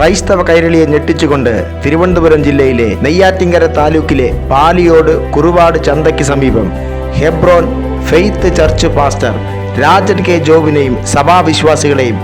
ക്രൈസ്തവ കൈരളിയെ ഞെട്ടിച്ചുകൊണ്ട് തിരുവനന്തപുരം ജില്ലയിലെ നെയ്യാറ്റിൻകര താലൂക്കിലെ പാലിയോട് കുറുവാട് ചന്തയ്ക്ക് സമീപം Hebron faith church pastor Rajan K ജോബിനെയും സഭാവിശ്വാസികളെയും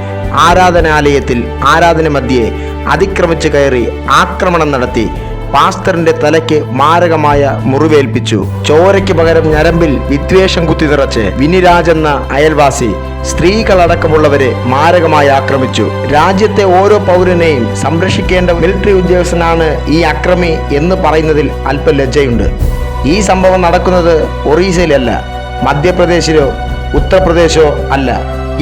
ആരാധനാലയത്തിൽ ആരാധന മധ്യേ അതിക്രമിച്ച് കയറി ആക്രമണം നടത്തി പാസ്റ്ററിന്റെ തലയ്ക്ക് മാരകമായ മുറിവേൽപ്പിച്ചു. ചോരയ്ക്ക് പകരം ഞരമ്പിൽ വിദ്വേഷം കുത്തി നിറച്ച് വിനിരാജ് എന്ന അയൽവാസി സ്ത്രീകളടക്കമുള്ളവരെ മാരകമായി ആക്രമിച്ചു. രാജ്യത്തെ ഓരോ പൗരനെയും സംരക്ഷിക്കേണ്ട മിലിറ്ററി ഉദ്യോഗസ്ഥനാണ് ഈ അക്രമി എന്ന് പറയുന്നതിൽ അല്പം ലജ്ജയുണ്ട്. ഈ സംഭവം നടക്കുന്നത് ഒറീസയിലല്ല, മധ്യപ്രദേശിലോ ഉത്തർപ്രദേശോ അല്ല,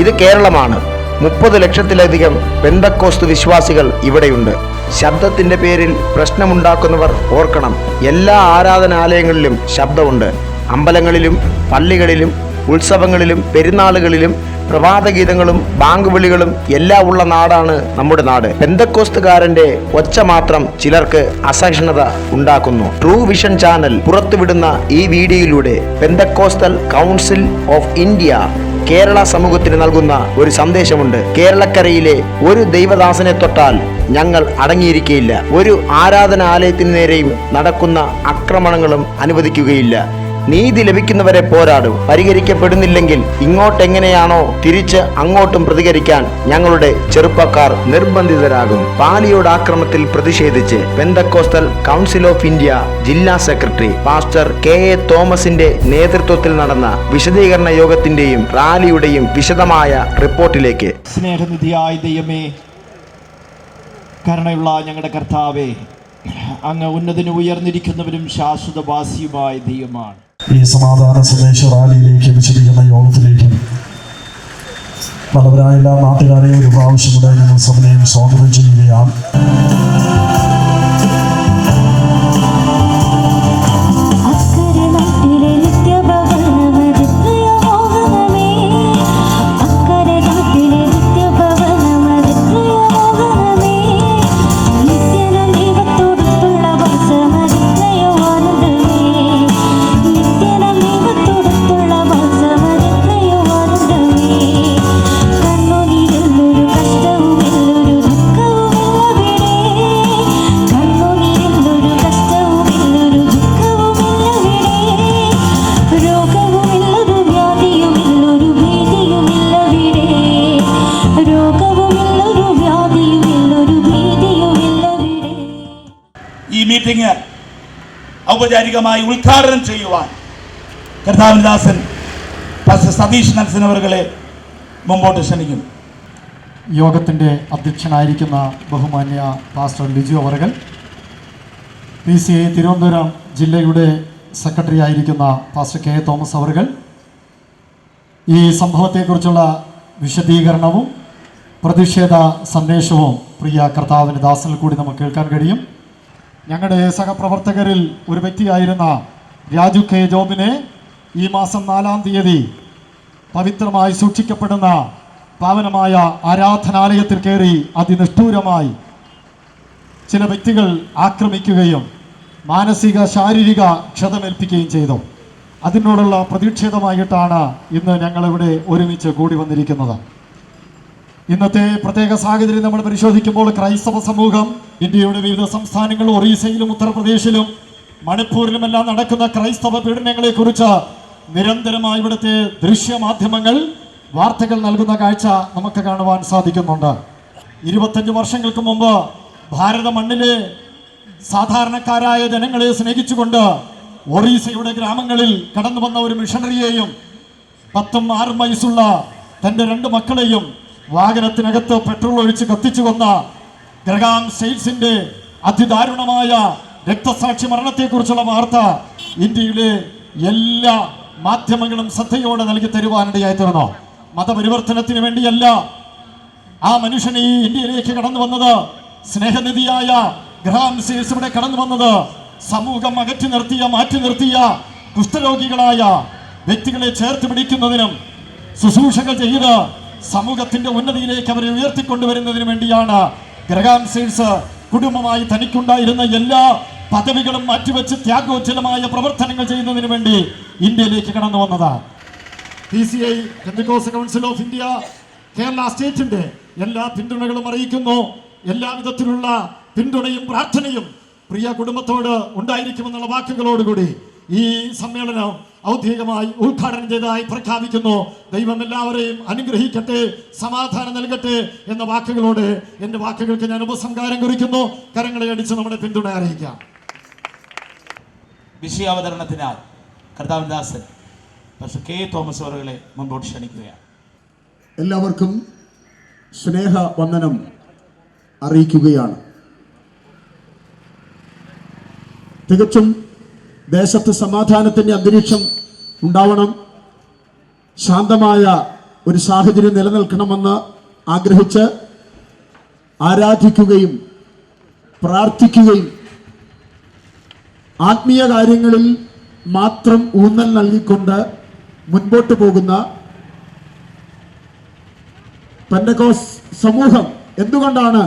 ഇത് കേരളമാണ്. 30 ലക്ഷത്തിലധികം പെന്തക്കോസ്ത് വിശ്വാസികൾ ഇവിടെയുണ്ട്. ശബ്ദത്തിന്റെ പേരിൽ പ്രശ്നമുണ്ടാക്കുന്നവർ ഓർക്കണം, എല്ലാ ആരാധനാലയങ്ങളിലും ശബ്ദമുണ്ട്. അമ്പലങ്ങളിലും പള്ളികളിലും ഉത്സവങ്ങളിലും പെരുന്നാളുകളിലും പ്രഭാതഗീതങ്ങളും ബാങ്ക് വിളികളും എല്ലാം ഉള്ള നാടാണ് നമ്മുടെ നാട്. പെന്തക്കോസ്തുകാരന്റെ ഒച്ച മാത്രം ചിലർക്ക് അസഹിഷ്ണുത ഉണ്ടാക്കുന്നു. ട്രൂ വിഷൻ ചാനൽ പുറത്തുവിടുന്ന ഈ വീഡിയോയിലൂടെ Pentecostal council of India Kerala സമൂഹത്തിന് നൽകുന്ന ഒരു സന്ദേശമുണ്ട്. കേരളക്കരയിലെ ഒരു ദൈവദാസനെ തൊട്ടാൽ ഞങ്ങൾ അടങ്ങിയിരിക്കുകയില്ല. ഒരു ആരാധനാലയത്തിന് നേരെയും നടക്കുന്ന ആക്രമണങ്ങളും അനുവദിക്കുകയില്ല. നീതി ലഭിക്കുന്നവരെ പോരാടും. പരിഹരിക്കപ്പെടുന്നില്ലെങ്കിൽ ഇങ്ങോട്ടെങ്ങനെയാണോ തിരിച്ച് അങ്ങോട്ടും പ്രതികരിക്കാൻ ഞങ്ങളുടെ ചെറുപ്പക്കാർ നിർബന്ധിതരാകും. പാലിയോട് ആക്രമണത്തിൽ പ്രതിഷേധിച്ച് പെന്തക്കോസ്റ്റൽ കൗൺസിൽ ഓഫ് ഇന്ത്യ ജില്ലാ സെക്രട്ടറി പാസ്റ്റർ KA തോമസിന്റെ നേതൃത്വത്തിൽ നടന്ന വിശദീകരണ യോഗത്തിന്റെയും റാലിയുടെയും വിശദമായ റിപ്പോർട്ടിലേക്ക്. സ്നേഹനിധിയായ ദൈവമേ, കരുണയുള്ള ഞങ്ങളുടെ കർത്താവേ, അങ്ങ് ഉന്നതന് ഉയർന്നിരിക്കുന്നവരും ശാശ്വതവാസിയുമായ ദൈവമാണ്. ഈ സമാധാന സന്ദേശ റാലിയിലേക്ക് വിശദീകരണ യോഗത്തിലേക്ക് നല്ലവരായ എല്ലാ നാട്ടുകാരെയും ഒരു പ്രാവശ്യം കൂടെ ഞങ്ങൾ സമയം സ്വാഗതം ചെയ്യുകയാണ്. ഈ മീറ്റിംഗ് ഔപചാരികമായി ഉദ്ഘാടനം ചെയ്യുവാൻ കർത്താവിന്റെ ദാസൻ പാസ്റ്റർ സതീഷ് നൽസൻ അവരെ മുമ്പോട്ട് ക്ഷണിക്കുന്നു. യോഗത്തിൻ്റെ അധ്യക്ഷനായിരിക്കുന്ന ബഹുമാന്യ പാസ്റ്റർ ലിജു അവർകൾ, PCA തിരുവനന്തപുരം ജില്ലയുടെ സെക്രട്ടറി ആയിരിക്കുന്ന പാസ്റ്റർ KA തോമസ് അവർകൾ, ഈ സംഭവത്തെക്കുറിച്ചുള്ള വിശദീകരണവും പ്രതിഷേധ സന്ദേശവും പ്രിയ കർത്താവിൻ്റെ ദാസനിൽ കൂടി നമുക്ക് കേൾക്കാൻ കഴിയും. ഞങ്ങളുടെ സഹപ്രവർത്തകരിൽ ഒരു വ്യക്തിയായിരുന്ന രാജു K ജോബിനെ ഈ മാസം 4-ാം തീയതി പവിത്രമായി സൂക്ഷിക്കപ്പെടുന്ന പാവനമായ ആരാധനാലയത്തിൽ കയറി അതിനിഷ്ഠൂരമായി ചില വ്യക്തികൾ ആക്രമിക്കുകയും മാനസിക ശാരീരിക ക്ഷതമേൽപ്പിക്കുകയും ചെയ്തു. അതിനോടുള്ള പ്രതിഷേധമായിട്ടാണ് ഇന്ന് ഞങ്ങളിവിടെ ഒരുമിച്ച് കൂടി വന്നിരിക്കുന്നത്. ഇന്നത്തെ പ്രത്യേക സാഹചര്യം നമ്മൾ പരിശോധിക്കുമ്പോൾ ക്രൈസ്തവ സമൂഹം ഇന്ത്യയുടെ വിവിധ സംസ്ഥാനങ്ങളിൽ ഒറീസയിലും ഉത്തർപ്രദേശിലും മണിപ്പൂരിലുമെല്ലാം നടക്കുന്ന ക്രൈസ്തവ പീഡനങ്ങളെക്കുറിച്ച് നിരന്തരമായി ഇവിടുത്തെ ദൃശ്യമാധ്യമങ്ങൾ വാർത്തകൾ നൽകുന്ന കാഴ്ച നമുക്ക് കാണുവാൻ സാധിക്കുന്നുണ്ട്. 25 വർഷങ്ങൾക്ക് മുമ്പ് ഭാരത മണ്ണിലെ സാധാരണക്കാരായ ജനങ്ങളെ സ്നേഹിച്ചുകൊണ്ട് ഒറീസയുടെ ഗ്രാമങ്ങളിൽ കടന്നു വന്ന ഒരു മിഷണറിയെയും 10-6 വയസ്സുള്ള തൻ്റെ 2 മക്കളെയും വാഹനത്തിനകത്ത് പെട്രോൾ ഒഴിച്ച് കത്തിച്ചു കൊന്ന ഗ്രഹാം സെയിൽസിന്റെ അതിദാരുണമായ രക്തസാക്ഷി മരണത്തെക്കുറിച്ചുള്ള വാർത്ത ഇന്ത്യയിലെ എല്ലാ മാധ്യമങ്ങളും ശ്രദ്ധയോടെ നൽകി തരുവാനിടയായി തീർന്നു. മതപരിവർത്തനത്തിന് വേണ്ടിയല്ല ആ മനുഷ്യൻ ഈ ഇന്ത്യയിലേക്ക് കടന്നു വന്നത്. സ്നേഹനിധിയായ ഗ്രഹാം സെയിൽസ് ഇവിടെ കടന്നു വന്നത് സമൂഹം മാറ്റി നിർത്തിയ കുഷ്ഠരോഗികളായ വ്യക്തികളെ ചേർത്ത് പിടിക്കുന്നതിനും ശുശ്രൂഷകൾ ചെയ്ത് സമൂഹത്തിന്റെ ഉന്നതിയിലേക്ക് അവരെ ഉയർത്തിക്കൊണ്ടുവരുന്നതിന് വേണ്ടിയാണ് ഗ്രഹാം സെയിൽസ് കുടുംബമായി തനിക്കുണ്ടായിരുന്ന എല്ലാ പദവികളും മാറ്റിവെച്ച് ത്യാഗോജ്ജലമായ പ്രവർത്തനങ്ങൾ ചെയ്യുന്നതിന് വേണ്ടി ഇന്ത്യയിലേക്ക് കടന്നു വന്നത്. PCA Pentecost council of India Kerala സ്റ്റേറ്റിന്റെ എല്ലാ പിന്തുണകളും അറിയിക്കുന്നു. എല്ലാവിധത്തിലുള്ള പിന്തുണയും പ്രാർത്ഥനയും പ്രിയ കുടുംബത്തോട് ഉണ്ടായിരിക്കുമെന്നുള്ള വാക്കുകളോടുകൂടി ഈ സമ്മേളനം ഔദ്യോഗികമായി ഉദ്ഘാടനം ചെയ്തതായി പ്രഖ്യാപിക്കുന്നു. ദൈവം എല്ലാവരെയും അനുഗ്രഹിക്കട്ടെ, സമാധാനം നൽകട്ടെ എന്ന വാക്കുകളോട് എൻ്റെ വാക്കുകൾക്ക് ഞാൻ ഉപസംഹാരം കുറിക്കുന്നു. കരങ്ങളെ അടിച്ച് നമ്മുടെ പിന്തുണ അറിയിക്കാം. വിഷയാവതരണത്തിനായി കർത്താവിൻ ദാസൻ പക്ഷെ കെ തോമസ് അവരെ മുമ്പോട്ട് ക്ഷണിക്കുകയാണ്. എല്ലാവർക്കും സ്നേഹവന്ദനം അറിയിക്കുകയാണ്. തികച്ചും ദേശത്ത് സമാധാനത്തിൻ്റെ അന്തരീക്ഷം ഉണ്ടാവണം, ശാന്തമായ ഒരു സാഹചര്യം നിലനിൽക്കണമെന്ന് ആഗ്രഹിച്ച് ആരാധിക്കുകയും പ്രാർത്ഥിക്കുകയും ആത്മീയ കാര്യങ്ങളിൽ മാത്രം ഊന്നൽ നൽകിക്കൊണ്ട് മുൻപോട്ട് പോകുന്ന പെന്തക്കോസ് സമൂഹം എന്തുകൊണ്ടാണ്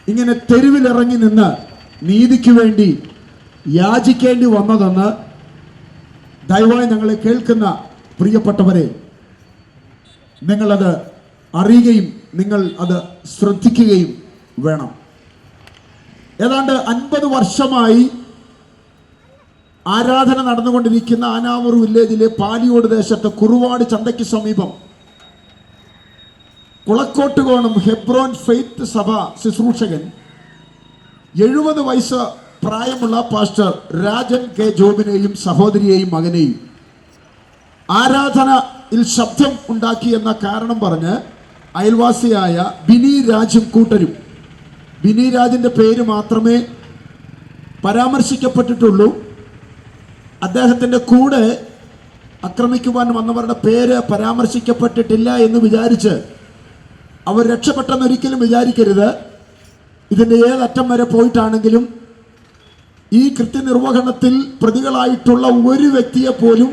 ഇങ്ങനെ തെരുവിലിറങ്ങി നിന്ന് നീതിക്ക് വേണ്ടി യാചിക്കേണ്ടി വന്നതെന്ന് ദയവായി ഞങ്ങളെ കേൾക്കുന്ന പ്രിയപ്പെട്ടവരെ നിങ്ങളത് അറിയുകയും നിങ്ങൾ അത് ശ്രദ്ധിക്കുകയും വേണം. ഏതാണ്ട് 50 വർഷമായി ആരാധന നടന്നുകൊണ്ടിരിക്കുന്ന ആനാവൂർ വില്ലേജിലെ പാലിയോട് ദേശത്തെ കുറുവാട് ചന്തയ്ക്ക് സമീപം കുളക്കോട്ടുകോണം ഹെബ്രോൻ ഫെയ്ത്ത് സഭ ശുശ്രൂഷകൻ 70 വയസ്സ് പ്രായമുള്ള പാസ്റ്റർ രാജൻ കെ ജോബിനെയും സഹോദരിയെയും മകനെയും ആരാധനയിൽ ശബ്ദം ഉണ്ടാക്കി എന്ന കാരണം പറഞ്ഞ് അയൽവാസിയായ ബിനി രാജും കൂട്ടരും, ബിനി രാജിൻ്റെ പേര് മാത്രമേ പരാമർശിക്കപ്പെട്ടിട്ടുള്ളൂ, അദ്ദേഹത്തിൻ്റെ കൂടെ ആക്രമിക്കുവാൻ വന്നവരുടെ പേര് പരാമർശിക്കപ്പെട്ടിട്ടില്ല എന്ന് വിചാരിച്ച് അവർ രക്ഷപ്പെട്ടെന്നൊരിക്കലും വിചാരിക്കരുത്. ഇതിൻ്റെ ഏതറ്റം വരെ പോയിട്ടാണെങ്കിലും ഈ കൃത്യനിർവഹണത്തിൽ പ്രതികളായിട്ടുള്ള ഒരു വ്യക്തിയെ പോലും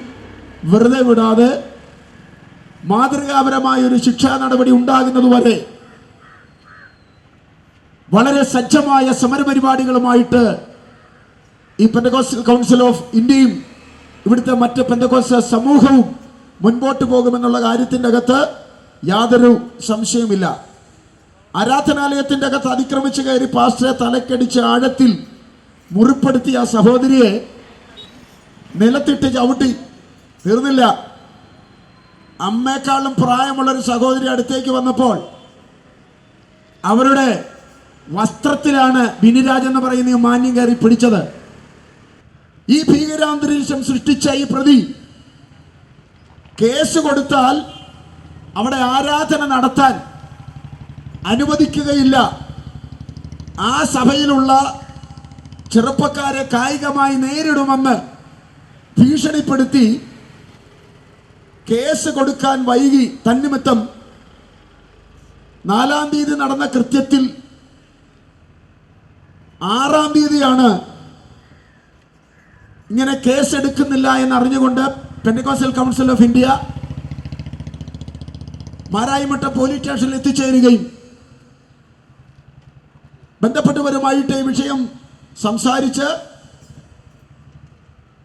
വെറുതെ വിടാതെ മാതൃകാപരമായ ഒരു ശിക്ഷാ നടപടി ഉണ്ടാകുന്നതുവരെ വളരെ സജ്ജമായ സമരപരിപാടികളുമായിട്ട് ഈ പെന്തക്കോസ്റ്റൽ കൗൺസിൽ ഓഫ് ഇന്ത്യയും ഇവിടുത്തെ മറ്റ് പെന്തക്കോസ്റ്റൽ സമൂഹവും മുൻപോട്ട് പോകുമെന്നുള്ള കാര്യത്തിൻ്റെ അകത്ത് യാതൊരു സംശയമില്ല. ആരാധനാലയത്തിൻ്റെ അകത്ത് അതിക്രമിച്ച് കയറി പാസ്റ്ററെ തലക്കടിച്ച് ആഴത്തിൽ മുറിപ്പെടുത്തിയ ആ സഹോദരിയെ നിലത്തിട്ട് ചവിട്ടി. തീർന്നില്ല, അമ്മയെക്കാളും പ്രായമുള്ളൊരു സഹോദരി അടുത്തേക്ക് വന്നപ്പോൾ അവരുടെ വസ്ത്രത്തിലാണ് ബിനിരാജ് എന്ന് പറയുന്ന മാന്യം കയറി പിടിച്ചത്. ഈ ഭീകരാന്തരീക്ഷം സൃഷ്ടിച്ച ഈ പ്രതി കേസ് കൊടുത്താൽ അവിടെ ആരാധന നടത്താൻ അനുവദിക്കുകയില്ല, ആ സഭയിലുള്ള ചെറുപ്പക്കാരെ കായികമായി നേരിടുമെന്ന് ഭീഷണിപ്പെടുത്തി കേസ് കൊടുക്കാൻ വൈകി. തന്നിമിത്തം 4-ാം തീയതി നടന്ന കൃത്യത്തിൽ 6-ാം തീയതിയാണ് ഇങ്ങനെ കേസ് എടുക്കുന്നില്ല എന്നറിഞ്ഞുകൊണ്ട് Pentecostal council of India Marayamuttam police സ്റ്റേഷനിൽ എത്തിച്ചേരുകയും ബന്ധപ്പെട്ടവരുമായിട്ട് ഈ വിഷയം സംസാരിച്ച്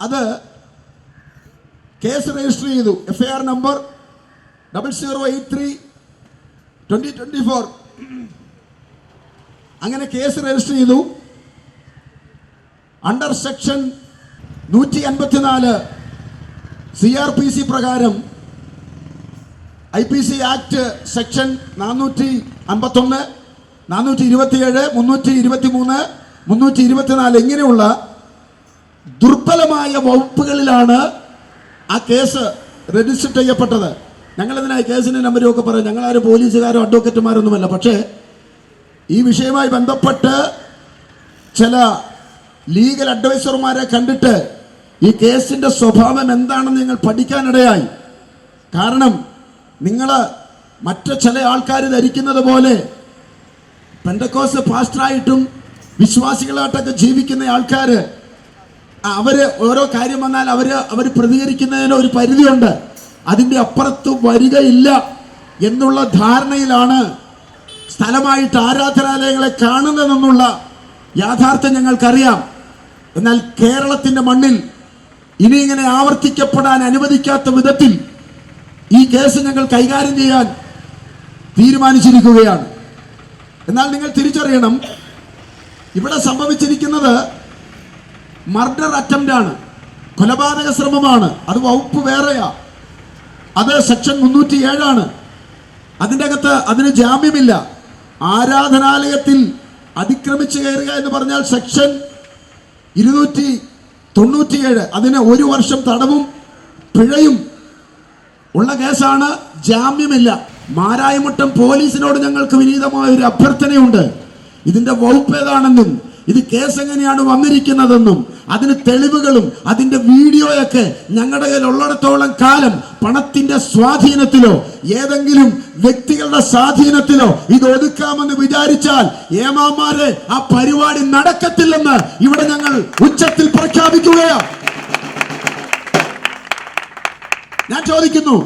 അത് കേസ് രജിസ്റ്റർ ചെയ്തു. FIR നമ്പർ 0083/2024 അങ്ങനെ കേസ് രജിസ്റ്റർ ചെയ്തു. അണ്ടർ സെക്ഷൻ 154 CRPC പ്രകാരം IPC ആക്ട് സെക്ഷൻ 451, 427, 323, 324 ഇങ്ങനെയുള്ള ദുർബലമായ വകുപ്പുകളിലാണ് ആ കേസ് രജിസ്റ്റർ ചെയ്യപ്പെട്ടത്. ഞങ്ങളിതിനായി കേസിൻ്റെ നമ്പരും ഒക്കെ പറയും. ഞങ്ങളാരും പോലീസുകാരോ അഡ്വക്കേറ്റുമാരൊന്നുമല്ല. പക്ഷേ ഈ വിഷയവുമായി ബന്ധപ്പെട്ട് ചില ലീഗൽ അഡ്വൈസർമാരെ കണ്ടിട്ട് ഈ കേസിൻ്റെ സ്വഭാവം എന്താണെന്ന് നിങ്ങൾ പഠിക്കാനിടയായി. കാരണം നിങ്ങൾ മറ്റ് ചില ആൾക്കാർ ധരിക്കുന്നത് പോലെ പെന്തക്കോസ്റ്റ് പാസ്റ്ററായിട്ടും വിശ്വാസികളായിട്ടൊക്കെ ജീവിക്കുന്ന ആൾക്കാർ അവര് ഓരോ കാര്യം വന്നാൽ അവർ പ്രതികരിക്കുന്നതിന് ഒരു പരിധിയുണ്ട്, അതിൻ്റെ അപ്പുറത്ത് വരികയില്ല എന്നുള്ള ധാരണയിലാണ് സ്ഥലമായിട്ട് ആരാധനാലയങ്ങളെ കാണുന്നതെന്നുള്ള യാഥാർത്ഥ്യം ഞങ്ങൾക്കറിയാം. എന്നാൽ കേരളത്തിൻ്റെ മണ്ണിൽ ഇനി ഇങ്ങനെ ആവർത്തിക്കപ്പെടാൻ അനുവദിക്കാത്ത വിധത്തിൽ ഈ കേസ് ഞങ്ങൾ കൈകാര്യം ചെയ്യാൻ തീരുമാനിച്ചിരിക്കുകയാണ്. എന്നാൽ നിങ്ങൾ തിരിച്ചറിയണം, ഇവിടെ സംഭവിച്ചിരിക്കുന്നത് മർഡർ അറ്റംപ്റ്റ് ആണ്, കൊലപാതക ശ്രമമാണ്. അത് വകുപ്പ് വേറെയാ, അത് സെക്ഷൻ 307 അതിൻ്റെ അകത്ത് അതിന് ജാമ്യമില്ല. ആരാധനാലയത്തിൽ അതിക്രമിച്ച് കയറുക എന്ന് പറഞ്ഞാൽ സെക്ഷൻ 297 അതിന് 1 വർഷം തടവും പിഴയും ഉള്ള കേസാണ്, ജാമ്യമില്ല. മാരായമുട്ടം പോലീസിനോട് ഞങ്ങൾക്ക് വിനീതമായ ഒരു അഭ്യർത്ഥനയുണ്ട്. ഇതിന്റെ വകുപ്പ് ഏതാണെന്നും ഇത് കേസ് എങ്ങനെയാണ് വന്നിരിക്കുന്നതെന്നും അതിന് തെളിവുകളും അതിന്റെ വീഡിയോയൊക്കെ ഞങ്ങളുടെ കയ്യിൽ ഉള്ളിടത്തോളം കാലം പണത്തിന്റെ സ്വാധീനത്തിലോ ഏതെങ്കിലും വ്യക്തികളുടെ സ്വാധീനത്തിലോ ഇത് ഒതുക്കാമെന്ന് വിചാരിച്ചാൽ ഏമാമാരെ ആ പരിപാടി നടക്കത്തില്ലെന്ന് ഇവിടെ ഞങ്ങൾ ഉച്ചത്തിൽ പ്രഖ്യാപിക്കുകയാണ്. ഞാൻ ചോദിക്കുന്നു,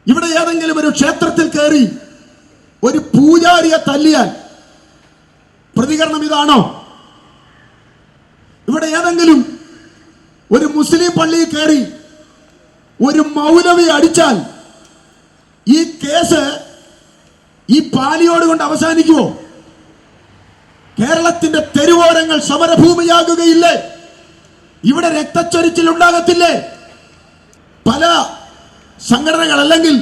ഇവിടെ ഏതെങ്കിലും ഒരു ക്ഷേത്രത്തിൽ കയറി ഒരു പൂജാരിയെ തല്ലിയാൽ പ്രതികരണം ഇതാണോ? ഇവിടെ ഏതെങ്കിലും ഒരു മുസ്ലിം പള്ളിയിൽ കയറി ഒരു മൗലവി അടിച്ചാൽ ഈ കേസ് ഈ പാലിയോട് കൊണ്ട് അവസാനിക്കുമോ? കേരളത്തിന്റെ തെരുവോരങ്ങൾ സമരഭൂമിയാകുകയില്ലേ? ഇവിടെ രക്തച്ചൊരിച്ചിൽ ഉണ്ടാകത്തില്ലേ? പല സംഘടനകൾ അല്ലെങ്കിൽ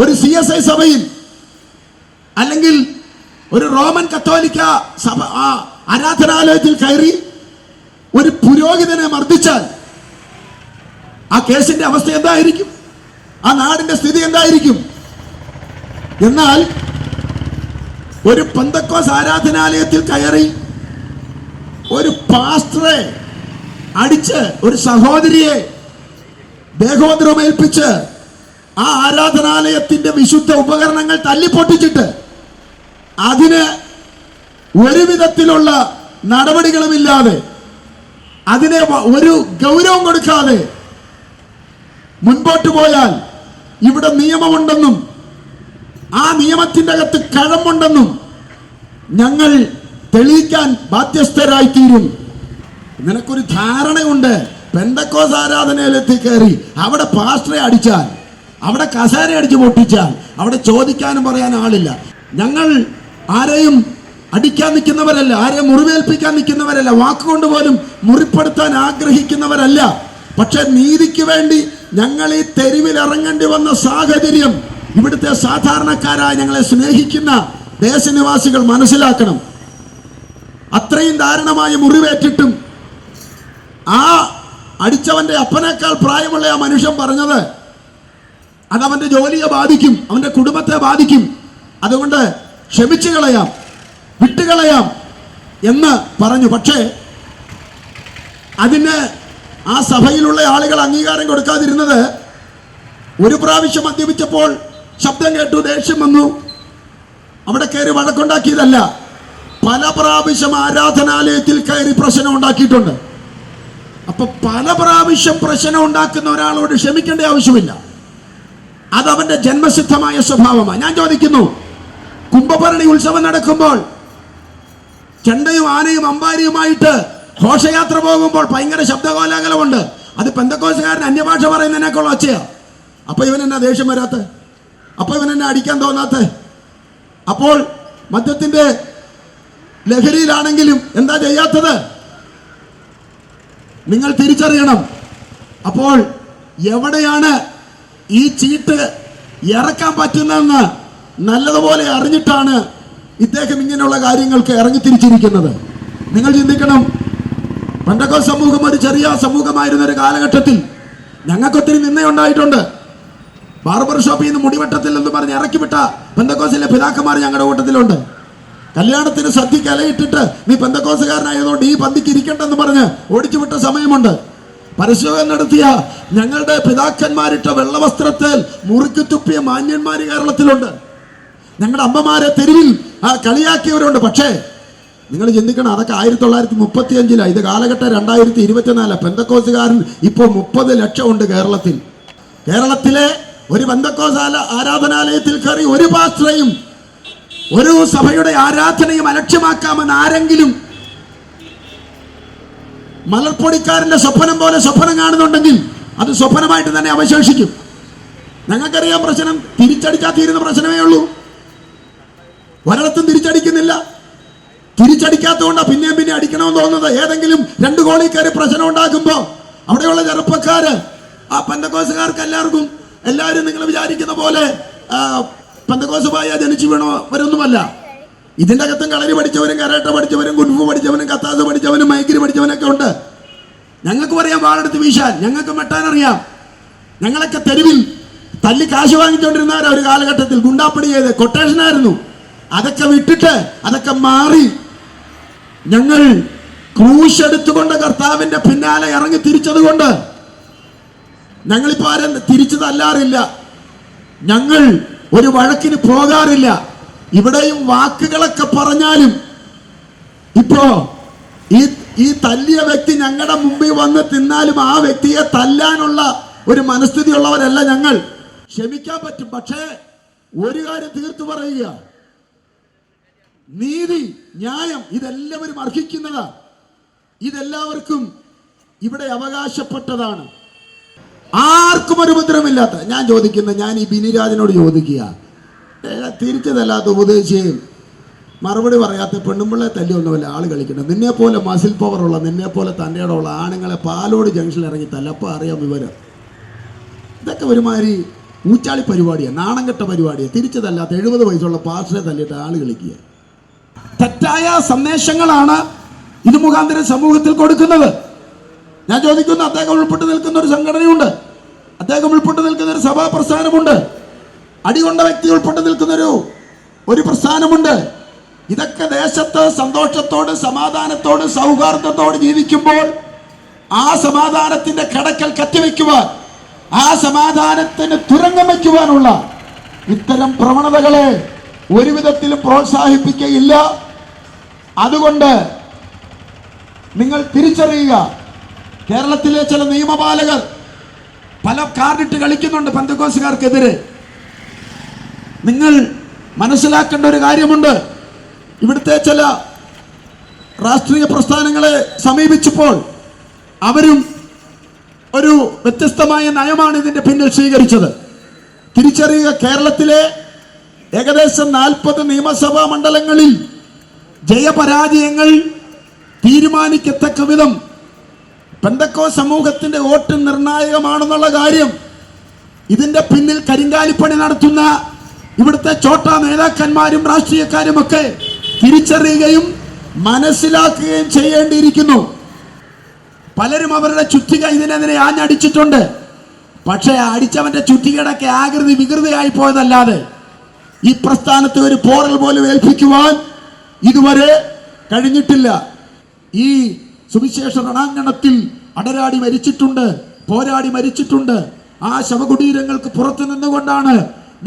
ഒരു CSI സഭയിൽ അല്ലെങ്കിൽ ഒരു റോമൻ കത്തോലിക്ക സഭ ആരാധനാലയത്തിൽ കയറി ഒരു പുരോഹിതനെ മർദ്ദിച്ചാൽ ആ കേസിന്റെ അവസ്ഥ എന്തായിരിക്കും? ആ നാടിന്റെ സ്ഥിതി എന്തായിരിക്കും? എന്നാൽ ഒരു പെന്തക്കോസ് ആരാധനാലയത്തിൽ കയറി ഒരു പാസ്റ്ററെ അടിച്ച് ഒരു സഹോദരിയെ ദേഹോദ്രവമേൽപ്പിച്ച് ആ ആരാധനാലയത്തിന്റെ വിശുദ്ധ ഉപകരണങ്ങൾ തല്ലിപ്പൊട്ടിച്ചിട്ട് അതിന് ഒരു വിധത്തിലുള്ള നടപടികളുമില്ലാതെ അതിനെ ഒരു ഗൗരവം കൊടുക്കാതെ മുൻപോട്ട് പോയാൽ ഇവിടെ നിയമമുണ്ടെന്നും ആ നിയമത്തിന്റെ അകത്ത് കഴമ്പുണ്ടെന്നും ഞങ്ങൾ തെളിയിക്കാൻ ബാധ്യസ്ഥരായിത്തീരും. നിനക്കൊരു ധാരണയുണ്ട്, പെന്തക്കോസ് ആരാധനയിലെത്തി കയറി അവിടെ പാസ്റ്ററെ അടിച്ചാൽ, അവിടെ കസേര അടിച്ച് പൊട്ടിച്ചാൽ അവിടെ ചോദിക്കാനും പറയാൻ ആളില്ല. ഞങ്ങൾ ആരെയും അടിക്കാൻ നിൽക്കുന്നവരല്ല, ആരെയും മുറിവേൽപ്പിക്കാൻ നിൽക്കുന്നവരല്ല, വാക്കുകൊണ്ട് പോലും മുറിപ്പെടുത്താൻ ആഗ്രഹിക്കുന്നവരല്ല. പക്ഷെ നീതിക്ക് വേണ്ടി ഞങ്ങൾ ഈ തെരുവിൽ ഇറങ്ങേണ്ടി വന്ന സാഹചര്യം ഇവിടുത്തെ സാധാരണക്കാരായ ഞങ്ങളെ സ്നേഹിക്കുന്ന ദേശനിവാസികൾ മനസ്സിലാക്കണം. അത്രയും ദാരുണമായ മുറിവേറ്റിട്ടും ആ അടിച്ചവന്റെ അപ്പനേക്കാൾ പ്രായമുള്ള ആ മനുഷ്യൻ പറഞ്ഞത് അതവന്റെ ജോലിയെ ബാധിക്കും, അവന്റെ കുടുംബത്തെ ബാധിക്കും, അതുകൊണ്ട് ക്ഷമിച്ചു കളയാം, വിട്ടുകളയാം എന്ന് പറഞ്ഞു. പക്ഷേ അതിന് ആ സഭയിലുള്ള ആളുകൾ അംഗീകാരം കൊടുക്കാതിരുന്നത് ഒരു പ്രാവശ്യം മദ്യപിച്ചപ്പോൾ ശബ്ദം കേട്ടു, ദേഷ്യം വന്നു, അവിടെ കയറി വഴക്കുണ്ടാക്കിയതല്ല. പല പ്രാവശ്യം ആരാധനാലയത്തിൽ കയറി പ്രശ്നം ഉണ്ടാക്കിയിട്ടുണ്ട്. അപ്പൊ പല പ്രാവശ്യം പ്രശ്നം ഉണ്ടാക്കുന്ന ഒരാളോട് ക്ഷമിക്കേണ്ട ആവശ്യമില്ല, അതവന്റെ ജന്മസിദ്ധമായ സ്വഭാവമാണ്. ഞാൻ ചോദിക്കുന്നു, കുംഭഭരണി ഉത്സവം നടക്കുമ്പോൾ ചെണ്ടയും ആനയും അമ്പാരിയുമായിട്ട് ഘോഷയാത്ര പോകുമ്പോൾ ഭയങ്കര ശബ്ദകോലാഹലമുണ്ട്. അത് പെന്തക്കോസുകാരൻ അന്യഭാഷ പറയുന്നതിനേക്കുള്ള ഒച്ചയാ. അപ്പൊ ഇവൻ എന്നാ ദേഷ്യം വരാത്ത? അപ്പൊ ഇവൻ എന്നെ അടിക്കാൻ തോന്നാത്ത? അപ്പോൾ മദ്യത്തിന്റെ ലഹരിയിലാണെങ്കിലും എന്താ ചെയ്യാത്തത്? നിങ്ങൾ തിരിച്ചറിയണം. അപ്പോൾ എവിടെയാണ് ഈ ചീട്ട് ഇറക്കാൻ പറ്റുന്നതെന്ന് നല്ലതുപോലെ അറിഞ്ഞിട്ടാണ് ഇദ്ദേഹം ഇങ്ങനെയുള്ള കാര്യങ്ങൾക്ക് ഇറങ്ങിത്തിരിച്ചിരിക്കുന്നത്. നിങ്ങൾ ചിന്തിക്കണം, പെന്തക്കോസ്ത് സമൂഹം ഒരു ചെറിയ സമൂഹമായിരുന്ന ഒരു കാലഘട്ടത്തിൽ ഞങ്ങൾക്കൊത്തിരി നിന്നയുണ്ടായിട്ടുണ്ട്. ബാർബർ ഷോപ്പിൽ നിന്ന് മുടിവെട്ടത്തിൽ എന്ന് പറഞ്ഞ് ഇറക്കിവിട്ട പെന്തക്കോസ്തിലെ പിതാക്കന്മാർ ഞങ്ങളുടെ കൂട്ടത്തിലുണ്ട്. കല്യാണത്തിന് സദ്യക്ക് ഇലയിട്ടിട്ട് നീ പെന്തക്കോസ്തുകാരനായതുകൊണ്ട് ഈ പന്തിക്ക് ഇരിക്കണ്ടെന്ന് പറഞ്ഞ് ഓടിച്ചുവിട്ട സമയമുണ്ട്. പരസ്യം നടത്തിയ ഞങ്ങളുടെ പിതാക്കന്മാരിട്ട വെള്ളവസ്ത്രത്തിൽ മുറുക്കി തുപ്പിയ മാന്യന്മാർ കേരളത്തിലുണ്ട്. ഞങ്ങളുടെ അമ്മമാരെ തെരുവിൽ കളിയാക്കിയവരുണ്ട്. പക്ഷേ നിങ്ങൾ ചിന്തിക്കണം, അതൊക്കെ 1935 ഇത് കാലഘട്ടം 2024. പെന്തക്കോസ്തുകാരൻ ഇപ്പോൾ 30 ലക്ഷം ഉണ്ട് കേരളത്തിൽ. കേരളത്തിലെ ഒരു പെന്തക്കോസ്ത് ആരാധനാലയത്തിൽ കയറി ഒരു പാസ്റ്ററെയും ഒരു സഭയുടെ ആരാധനയും അലക്ഷ്യമാക്കാമെന്ന് ആരെങ്കിലും മലർപ്പൊടിക്കാരന്റെ സ്വപ്നം പോലെ സ്വപ്നം കാണുന്നുണ്ടെങ്കിൽ അത് സ്വപ്നമായിട്ട് തന്നെ അവശേഷിക്കും. ഞങ്ങൾക്കറിയാം, പ്രശ്നം തിരിച്ചടിച്ചാൽ തീരുന്ന പ്രശ്നമേ ഉള്ളൂ. ഒരിടത്തും തിരിച്ചടിക്കുന്നില്ല. തിരിച്ചടിക്കാത്തതുകൊണ്ടാണ് പിന്നെയും പിന്നെ അടിക്കണമെന്ന് തോന്നുന്നത്. ഏതെങ്കിലും 2 കോളിൽ കയറി പ്രശ്നം ഉണ്ടാക്കുമ്പോൾ അവിടെയുള്ള ചെറുപ്പക്കാര്, ആ പെന്തക്കോസുകാർക്ക് എല്ലാവരും നിങ്ങൾ വിചാരിക്കുന്ന പോലെ പെന്തക്കോസുമായി ജനിച്ചു വീണവരൊന്നുമല്ല. ഇതിൻ്റെ അകത്തും കളരി പഠിച്ചവരും കരാട്ട പഠിച്ചവരും കുൻഫു പഠിച്ചവനും കത്താസ് പഠിച്ചവനും മൈക്കിരി പഠിച്ചവനൊക്കെ ഉണ്ട്. ഞങ്ങൾക്ക് പറയാം വാളെടുത്ത് വീശാൻ, ഞങ്ങൾക്ക് വെട്ടാനറിയാം. ഞങ്ങളൊക്കെ തെരുവിൽ തല്ലി കാശ് വാങ്ങിച്ചുകൊണ്ടിരുന്നവരാ ഒരു കാലഘട്ടത്തിൽ. ഗുണ്ടാപ്പണി ചെയ്ത് കൊട്ടേഷനായിരുന്നു. അതൊക്കെ വിട്ടിട്ട് അതൊക്കെ മാറി ഞങ്ങൾ ക്രൂശ് എടുത്തുകൊണ്ട് കർത്താവിന്റെ പിന്നാലെ ഇറങ്ങി തിരിച്ചതുകൊണ്ട് ഞങ്ങളിപ്പോ ആരും തിരിച്ചു തല്ലാറില്ല. ഞങ്ങൾ ഒരു വഴക്കിന് പോകാറില്ല. ഇവിടെയും വാക്കുകളൊക്കെ പറഞ്ഞാലും ഇപ്പോ ഈ തല്ലിയ വ്യക്തി ഞങ്ങളുടെ മുമ്പിൽ വന്ന് തിന്നാലും ആ വ്യക്തിയെ തല്ലാനുള്ള ഒരു മനസ്ഥിതി ഉള്ളവരല്ല ഞങ്ങൾ. ക്ഷമിക്കാൻ പറ്റും, പക്ഷേ ഒരു കാര്യം തീർത്തു പറയുക, നീതി, ന്യായം ഇതെല്ലാവരും അർഹിക്കുന്നതാ. ഇതെല്ലാവർക്കും ഇവിടെ അവകാശപ്പെട്ടതാണ്. ആർക്കും ഒരു ഉപദ്രവമില്ലാത്ത. ഞാൻ ചോദിക്കുന്നത്, ഞാൻ ഈ ബിനിരാജിനോട് ചോദിക്കുക, തിരിച്ചതല്ലാത്ത ഉപദേശിയും മറുപടി പറയാത്ത പെണ്ണുമ്പിള്ളെ തല്ലിയൊന്നുമല്ല ആൾ കളിക്കണം. നിന്നെ പോലെ മസിൽ പവറുള്ള, നിന്നെ പോലെ തൻ്റെ ഇടമുള്ള ആണുങ്ങളെ പാലോട് ജംഗ്ഷനിൽ ഇറങ്ങി തല്ലപ്പോൾ അറിയാം വിവരം. ഇതൊക്കെ ഒരുമാതിരി ഊച്ചാളി പരിപാടിയാണ്, നാണം കെട്ട പരിപാടിയാണ്. തിരിച്ചതല്ലാത്ത 70 വയസ്സുള്ള പാസ്റ്ററെ തല്ലിയിട്ട് ആൾ കളിക്കുക. തെറ്റായ സന്ദേശങ്ങളാണ് ഇത് മുഖാന്തരം സമൂഹത്തിൽ കൊടുക്കുന്നത്. ഞാൻ ചോദിക്കുന്നു, അദ്ദേഹം ഉൾപ്പെട്ട് നിൽക്കുന്ന ഒരു സംഘടനയുണ്ട്, അദ്ദേഹം ഉൾപ്പെട്ട് നിൽക്കുന്ന ഒരു സഭാ പ്രസ്ഥാനമുണ്ട്, അടികൊണ്ട വ്യക്തി ഉൾപ്പെട്ട് നിൽക്കുന്ന ഒരു പ്രസ്ഥാനമുണ്ട്. ഇതൊക്കെ ദേശത്ത് സന്തോഷത്തോട് സമാധാനത്തോട് സൗഹാർദ്ദത്തോട് ജീവിക്കുമ്പോൾ ആ സമാധാനത്തിന്റെ കടക്കൽ കത്തിവെക്കുവാൻ, ആ സമാധാനത്തിന് തുരങ്കം വയ്ക്കുവാനുള്ള ഇത്തരം പ്രവണതകളെ ഒരു വിധത്തിലും പ്രോത്സാഹിപ്പിക്കുകയില്ല. അതുകൊണ്ട് നിങ്ങൾ തിരിച്ചറിയുക, കേരളത്തിലെ ചില നിയമപാലകർ പല കാർഡിട്ട് കളിക്കുന്നുണ്ട് പെന്തക്കോസ്തുകാർക്കെതിരെ. നിങ്ങൾ മനസ്സിലാക്കേണ്ട ഒരു കാര്യമുണ്ട്. ഇവിടുത്തെ ചില രാഷ്ട്രീയ പ്രസ്ഥാനങ്ങളെ സമീപിച്ചപ്പോൾ അവരും ഒരു വ്യത്യസ്തമായ നയമാണ് ഇതിന്റെ പിന്നിൽ സ്വീകരിച്ചത്. തിരിച്ചറിയുക, കേരളത്തിലെ ഏകദേശം 40 നിയമസഭാ മണ്ഡലങ്ങളിൽ ജയപരാജയങ്ങൾ തീരുമാനിക്കത്തക്ക വിധം പെന്തക്കോസ്ത് സമൂഹത്തിന്റെ വോട്ട് നിർണായകമാണെന്നുള്ള കാര്യം ഇതിന്റെ പിന്നിൽ കരിങ്കാലിപ്പണി നടത്തുന്ന ഇവിടുത്തെ ചോട്ടാ നേതാക്കന്മാരും രാഷ്ട്രീയക്കാരും ഒക്കെ തിരിച്ചറിയുകയും മനസ്സിലാക്കുകയും ചെയ്യേണ്ടിയിരിക്കുന്നു. പലരും അവരുടെ ചുറ്റിക ഇതിനെതിരെ ആഞ്ഞടിച്ചിട്ടുണ്ട്. പക്ഷേ അടിച്ചവന്റെ ചുറ്റികടൊക്കെ ആകൃതി വികൃതിയായി പോയതല്ലാതെ ഈ പ്രസ്ഥാനത്തെ ഒരു പോറൽ പോലും ഏൽപ്പിക്കുവാൻ ഇതുവരെ കഴിഞ്ഞിട്ടില്ല. ഈ സുവിശേഷ രണാങ്കണത്തിൽ അടരാടി മരിച്ചിട്ടുണ്ട്, പോരാടി മരിച്ചിട്ടുണ്ട്. ആ ശവകുടീരങ്ങൾക്ക് പുറത്തു നിന്നുകൊണ്ടാണ്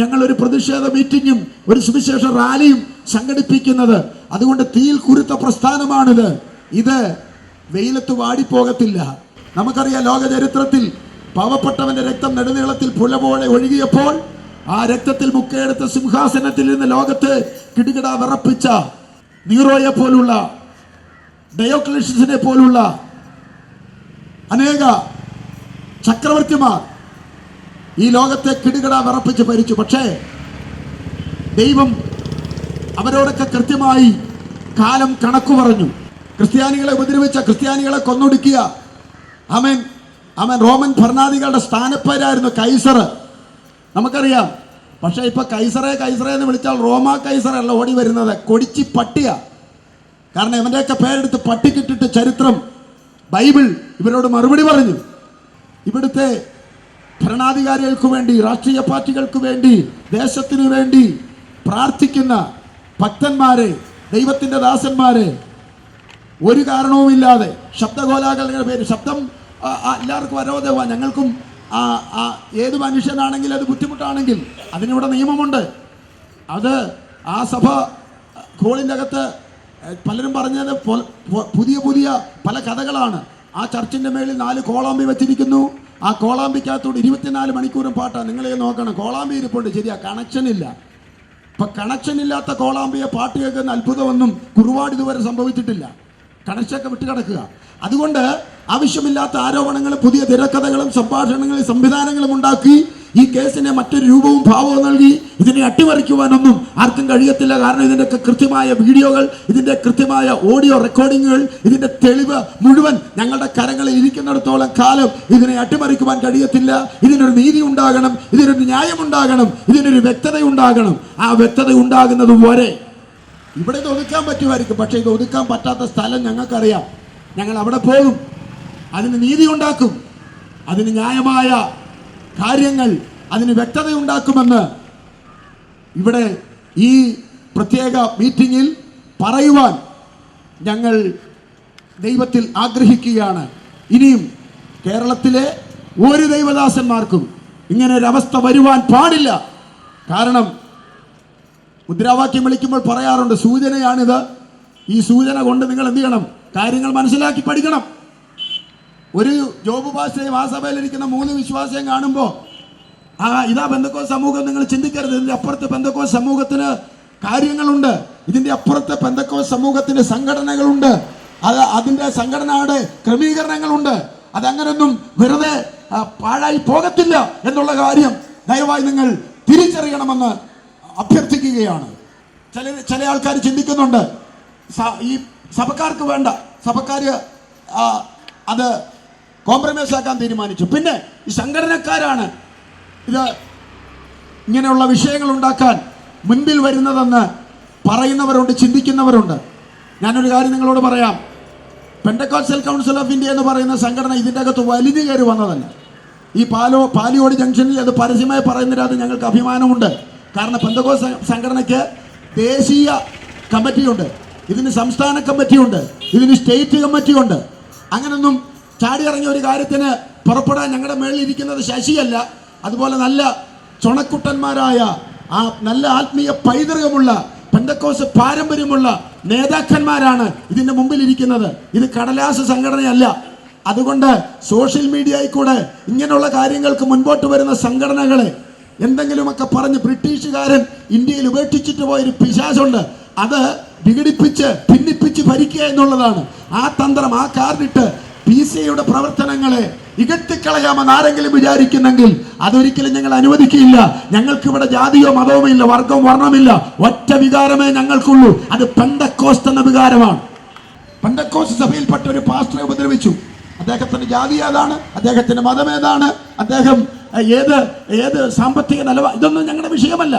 ഞങ്ങൾ ഒരു പ്രതിഷേധ മീറ്റിങ്ങും ഒരു സുവിശേഷ റാലിയും സംഘടിപ്പിക്കുന്നത്. അതുകൊണ്ട് തീയിൽ കുരുത്ത പ്രസ്ഥാനമാണിത്. ഇത് വെയിലത്ത് വാടിപ്പോകത്തില്ല. നമുക്കറിയാം, ലോക ചരിത്രത്തിൽ പാവപ്പെട്ടവന്റെ രക്തം നെടുനീളത്തിൽ പുഴ പോലെ ഒഴുകിയപ്പോൾ ആ രക്തത്തിൽ മുക്കയെടുത്ത സിംഹാസനത്തിൽ നിന്ന് ലോകത്ത് കിടുകിട വിറപ്പിച്ച നീറോയെ പോലുള്ള, ഡയോക്ലീഷ്യസിനെ പോലുള്ള അനേക ചക്രവർത്തിമാർ ഈ ലോകത്തെ കിടുകിട വിറപ്പിച്ച് ഭരിച്ചു. പക്ഷേ ദൈവം അവരോടൊക്കെ കൃത്യമായി കാലം കണക്കു പറഞ്ഞു. ക്രിസ്ത്യാനികളെ ഉപദ്രവിച്ച, ക്രിസ്ത്യാനികളെ കൊന്നൊടുക്കിയ ആമേൻ ആമേൻ റോമൻ ഭരണാധികാരികളുടെ സ്ഥാനപ്പേരായിരുന്നു കൈസർ, നമുക്കറിയാം. പക്ഷേ ഇപ്പൊ കൈസറെ എന്ന് വിളിച്ചാൽ റോമ കൈസറല്ല ഓടി വരുന്നത്, കൊടിച്ചി പട്ടിയ. കാരണം ഇവന്റെയൊക്കെ പേരെടുത്ത് പട്ടിക്കിട്ടിട്ട് ചരിത്രം, ബൈബിൾ ഇവരോട് മറുപടി പറഞ്ഞു. ഇവിടുത്തെ ഭരണാധികാരികൾക്ക് വേണ്ടി, രാഷ്ട്രീയ പാർട്ടികൾക്ക് വേണ്ടി, ദേശത്തിനു വേണ്ടി പ്രാർത്ഥിക്കുന്ന ഭക്തന്മാരെ, ദൈവത്തിന്റെ ദാസന്മാരെ ഒരു കാരണവുമില്ലാതെ ശബ്ദകോലാഹലങ്ങളുടെ പേര്, ശബ്ദം എല്ലാവർക്കും അരോധമാണ്. ഞങ്ങൾക്കും ഏത് മനുഷ്യനാണെങ്കിൽ അത് ബുദ്ധിമുട്ടാണെങ്കിൽ അതിനിവിടെ നിയമമുണ്ട്. അത് ആ സഭ ഹോളിൻ്റെ അകത്ത് പലരും പറഞ്ഞത് പുതിയ പല കഥകളാണ്. ആ ചർച്ചിൻ്റെ മേളിൽ 4 കോളാമ്പി വെച്ചിരിക്കുന്നു. ആ കോളാമ്പിക്കകത്തോട് 24 മണിക്കൂറും പാട്ടാണ്. നിങ്ങളെ നോക്കണം, കോളാമ്പി ഇരിപ്പുണ്ട്, ശരിയാ, കണക്ഷൻ ഇല്ല. ഇപ്പം കണക്ഷൻ ഇല്ലാത്ത കോളാമ്പിയെ പാട്ട് കേൾക്കുന്ന അത്ഭുതമൊന്നും കുറുവാട് ഇതുവരെ സംഭവിച്ചിട്ടില്ല. കണക്ഷനൊക്കെ വിട്ടുകിടക്കുക. അതുകൊണ്ട് ആവശ്യമില്ലാത്ത ആരോപണങ്ങളും പുതിയ തിരക്കഥകളും സംഭാഷണങ്ങളും സംവിധാനങ്ങളും ഉണ്ടാക്കി ഈ കേസിനെ മറ്റൊരു രൂപവും ഭാവവും നൽകി ഇതിനെ അട്ടിമറിക്കുവാനൊന്നും ആർക്കും കഴിയത്തില്ല. കാരണം ഇതിൻ്റെയൊക്കെ കൃത്യമായ വീഡിയോകൾ, ഇതിൻ്റെ കൃത്യമായ ഓഡിയോ റെക്കോർഡിങ്ങുകൾ, ഇതിൻ്റെ തെളിവ് മുഴുവൻ ഞങ്ങളുടെ കരങ്ങളിൽ ഇരിക്കുന്നിടത്തോളം കാലം ഇതിനെ അട്ടിമറിക്കുവാൻ കഴിയത്തില്ല. ഇതിനൊരു നീതി ഉണ്ടാകണം, ഇതിനൊരു ന്യായമുണ്ടാകണം, ഇതിനൊരു വ്യക്തത ഉണ്ടാകണം. ആ വ്യക്തത ഉണ്ടാകുന്നത് വരെ ഇവിടെ ഇത് ഒതുക്കാൻ പറ്റുമായിരിക്കും. പക്ഷേ ഇത് ഒതുക്കാൻ പറ്റാത്ത സ്ഥലം ഞങ്ങൾക്കറിയാം. ഞങ്ങൾ അവിടെ പോകും, അതിന് നീതി ഉണ്ടാക്കും, അതിന് ന്യായമായ കാര്യങ്ങൾ, അതിന് വ്യക്തത ഉണ്ടാക്കുമെന്ന് ഇവിടെ ഈ പ്രത്യേക മീറ്റിങ്ങിൽ പറയുവാൻ ഞങ്ങൾ ദൈവത്തിൽ ആഗ്രഹിക്കുകയാണ്. ഇനിയും കേരളത്തിലെ ഒരു ദൈവദാസന്മാർക്കും ഇങ്ങനെ ഒരവസ്ഥ വരുവാൻ പാടില്ല. കാരണം മുദ്രാവാക്യം വിളിക്കുമ്പോൾ പറയാറുണ്ട്, സൂചനയാണിത്. ഈ സൂചന കൊണ്ട് നിങ്ങൾ എന്ത് ചെയ്യണം? കാര്യങ്ങൾ മനസ്സിലാക്കി പഠിക്കണം. ഒരു ജോബ് പാസ്റ്ററേയും ആ സഭയിലിരിക്കുന്ന 3 വിശ്വാസിയും കാണുമ്പോൾ ഇതാ പെന്തക്കോസ്ത് സമൂഹം നിങ്ങൾ ചിന്തിക്കരുത്. ഇതിൻ്റെ അപ്പുറത്ത് പെന്തക്കോസ്ത് സമൂഹത്തിന് കാര്യങ്ങളുണ്ട്. ഇതിൻ്റെ അപ്പുറത്ത് പെന്തക്കോസ്ത് സമൂഹത്തിന് സംഘടനകളുണ്ട്. അതിൻ്റെ സംഘടനയുടെ ക്രമീകരണങ്ങളുണ്ട്. അതങ്ങനൊന്നും വെറുതെ പാഴായി പോകത്തില്ല എന്നുള്ള കാര്യം ദയവായി നിങ്ങൾ തിരിച്ചറിയണമെന്ന് അഭ്യർത്ഥിക്കുകയാണ്. ചില ആൾക്കാർ ചിന്തിക്കുന്നുണ്ട്, ഈ സഭക്കാർക്ക് വേണ്ട, സഭക്കാർ അത് കോംപ്രമൈസ് ആക്കാൻ തീരുമാനിച്ചു. പിന്നെ ഈ സംഘടനക്കാരാണ് ഇത് ഇങ്ങനെയുള്ള വിഷയങ്ങൾ ഉണ്ടാക്കാൻ മുൻപിൽ വരുന്നതെന്ന് പറയുന്നവരുണ്ട്, ചിന്തിക്കുന്നവരുണ്ട്. ഞാനൊരു കാര്യം നിങ്ങളോട് പറയാം. പെന്തക്കോസ്റ്റൽ കൗൺസിൽ ഓഫ് ഇന്ത്യ എന്ന് പറയുന്ന സംഘടന ഇതിൻ്റെ അകത്ത് വലിഞ്ഞു കയറി വന്നതല്ല. ഈ പാലിയോട് ജംഗ്ഷനിൽ അത് പരസ്യമായി പറയുന്നതിനകത്ത് ഞങ്ങൾക്ക് അഭിമാനമുണ്ട്. കാരണം പെന്തക്കോസ്ത് സംഘടനയ്ക്ക് ദേശീയ കമ്മിറ്റിയുണ്ട്, ഇതിന് സംസ്ഥാന കമ്മിറ്റിയുണ്ട്, ഇതിന് സ്റ്റേറ്റ് കമ്മിറ്റിയുണ്ട്. അങ്ങനൊന്നും ചാടിയിറങ്ങിയ ഒരു കാര്യത്തിന് പുറപ്പെടാൻ ഞങ്ങളുടെ മേളിലിരിക്കുന്നത് ശശിയല്ല. അതുപോലെ നല്ല ചുണക്കുട്ടന്മാരായ നല്ല ആത്മീയ പൈതൃകമുള്ള പെന്തക്കോസ്ത് പാരമ്പര്യമുള്ള നേതാക്കന്മാരാണ് ഇതിൻ്റെ മുമ്പിലിരിക്കുന്നത്. ഇത് കടലാസ് സംഘടനയല്ല. അതുകൊണ്ട് സോഷ്യൽ മീഡിയയിൽ കൂടെ ഇങ്ങനെയുള്ള കാര്യങ്ങൾക്ക് മുൻപോട്ട് വരുന്ന സംഘടനകളെ എന്തെങ്കിലുമൊക്കെ പറഞ്ഞ് ബ്രിട്ടീഷുകാരൻ ഇന്ത്യയിൽ ഉപേക്ഷിച്ചിട്ട് പോയൊരു പിശാചുണ്ട്, അത് വിഘടിപ്പിച്ച് ഭിന്നിപ്പിച്ച് ഭരിക്കുക എന്നുള്ളതാണ്. ആ തന്ത്രം, ആ കാർഡിട്ട് PCIയുടെ പ്രവർത്തനങ്ങളെ ഇകഴ്ത്തിക്കളയാമെന്ന് ആരെങ്കിലും വിചാരിക്കുന്നെങ്കിൽ അതൊരിക്കലും ഞങ്ങൾ അനുവദിക്കില്ല. ഞങ്ങൾക്കിവിടെ ജാതിയോ മതമോ ഇല്ല, വർഗവും വർണ്ണമില്ല. ഒറ്റ വികാരമേ ഞങ്ങൾക്കുള്ളൂ, അത് പെന്തക്കോസ്ത് എന്ന വികാരമാണ്. പെന്തക്കോസ്ത് സഭയിൽപ്പെട്ട ഒരു പാസ്റ്ററെ ഉപദ്രവിച്ചു. അദ്ദേഹത്തിന്റെ ജാതി ഏതാണ്, അദ്ദേഹത്തിന്റെ മതം ഏതാണ്, അദ്ദേഹം ഏത് സാമ്പത്തിക നിലവാരം, ഇതൊന്നും ഞങ്ങളുടെ വിഷയമല്ല.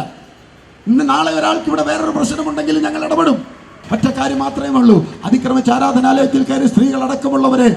ഇന്ന് നാളെ ഒരാൾക്ക് ഇവിടെ വേറൊരു പ്രശ്നമുണ്ടെങ്കിൽ ഞങ്ങൾ ഇടപെടും. ഒറ്റ കാര്യം മാത്രമേ ഉള്ളൂ, അതിക്രമിച്ച് ആരാധനാലയത്തിൽ കയറി സ്ത്രീകളടക്കമുള്ളവരെ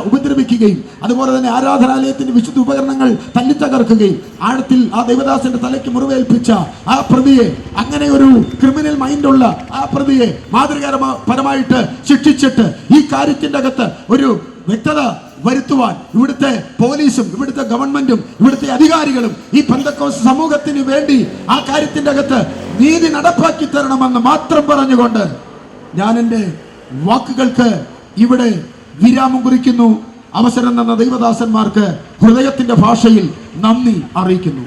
ഉപദ്രവിക്കുകയും അതുപോലെ തന്നെ ആരാധനാലയത്തിന്റെ വിശുദ്ധ ഉപകരണങ്ങൾ തല്ലിത്തകർക്കുകയും ആഴത്തിൽ ആ ദൈവദാസന്റെ തലയ്ക്ക് മുറിവേൽപ്പിച്ച ആ പ്രതിയെ, അങ്ങനെ ഒരു ക്രിമിനൽ മൈൻഡുള്ള ആ പ്രതിയെ മാതൃകാപരമായിട്ട് ശിക്ഷിച്ചിട്ട് ഈ കാര്യത്തിന്റെ അകത്ത് ഒരു വ്യക്തത വരുത്തുവാൻ ഇവിടുത്തെ പോലീസും ഇവിടുത്തെ ഗവൺമെന്റും ഇവിടുത്തെ അധികാരികളും ഈ പെന്തക്കോസ്ത് സമൂഹത്തിന് വേണ്ടി ആ കാര്യത്തിന്റെ അകത്ത് നീതി നടപ്പാക്കി തരണമെന്ന് മാത്രം പറഞ്ഞുകൊണ്ട് ഞാൻ എൻ്റെ വാക്കുകൾക്ക് ഇവിടെ വിരാമം കുറിക്കുന്നു. അവസരം തന്ന ദൈവദാസന്മാർക്ക് ഹൃദയത്തിന്റെ ഭാഷയിൽ നന്ദി അറിയിക്കുന്നു.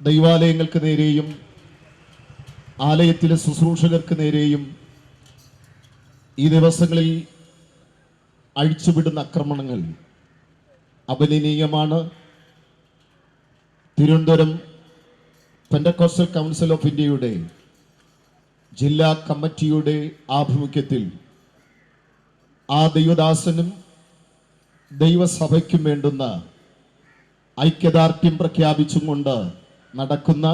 ദൈവാലയങ്ങൾക്ക് നേരെയും ആലയത്തിലെ ശുശ്രൂഷകർക്ക് നേരെയും ഈ ദിവസങ്ങളിൽ അഴിച്ചുവിടുന്ന ആക്രമണങ്ങൾ അപലപനീയമാണ്. തിരുവനന്തപുരം പെന്തക്കോസ്റ്റൽ കൗൺസിൽ ഓഫ് ഇന്ത്യയുടെ ജില്ലാ കമ്മിറ്റിയുടെ ആഭിമുഖ്യത്തിൽ ആ ദൈവദാസനും ദൈവസഭയ്ക്കും വേണ്ടുന്ന ഐക്യദാർഢ്യം പ്രഖ്യാപിച്ചും കൊണ്ട് നടക്കുന്ന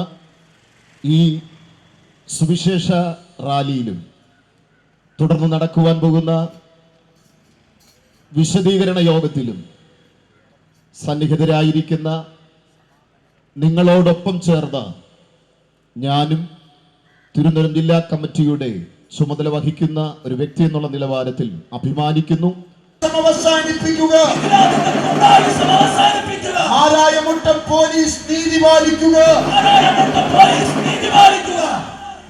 ഈ സുവിശേഷ റാലിയിലും തുടർന്ന് നടക്കുവാൻ പോകുന്ന വിശദീകരണ യോഗത്തിലും സന്നിഹിതരായിരിക്കുന്ന നിങ്ങളോടൊപ്പം ചേർന്ന് ഞാനും തിരുവനന്തപുരം ജില്ലാ കമ്മിറ്റിയുടെ ചുമതല വഹിക്കുന്ന ഒരു വ്യക്തി എന്നുള്ള നിലവാരത്തിൽ അഭിമാനിക്കുന്നു. അവസാനിപ്പിക്കുക. ആരായമുട്ടം പോലീസ് നീതി പാലിക്കുക.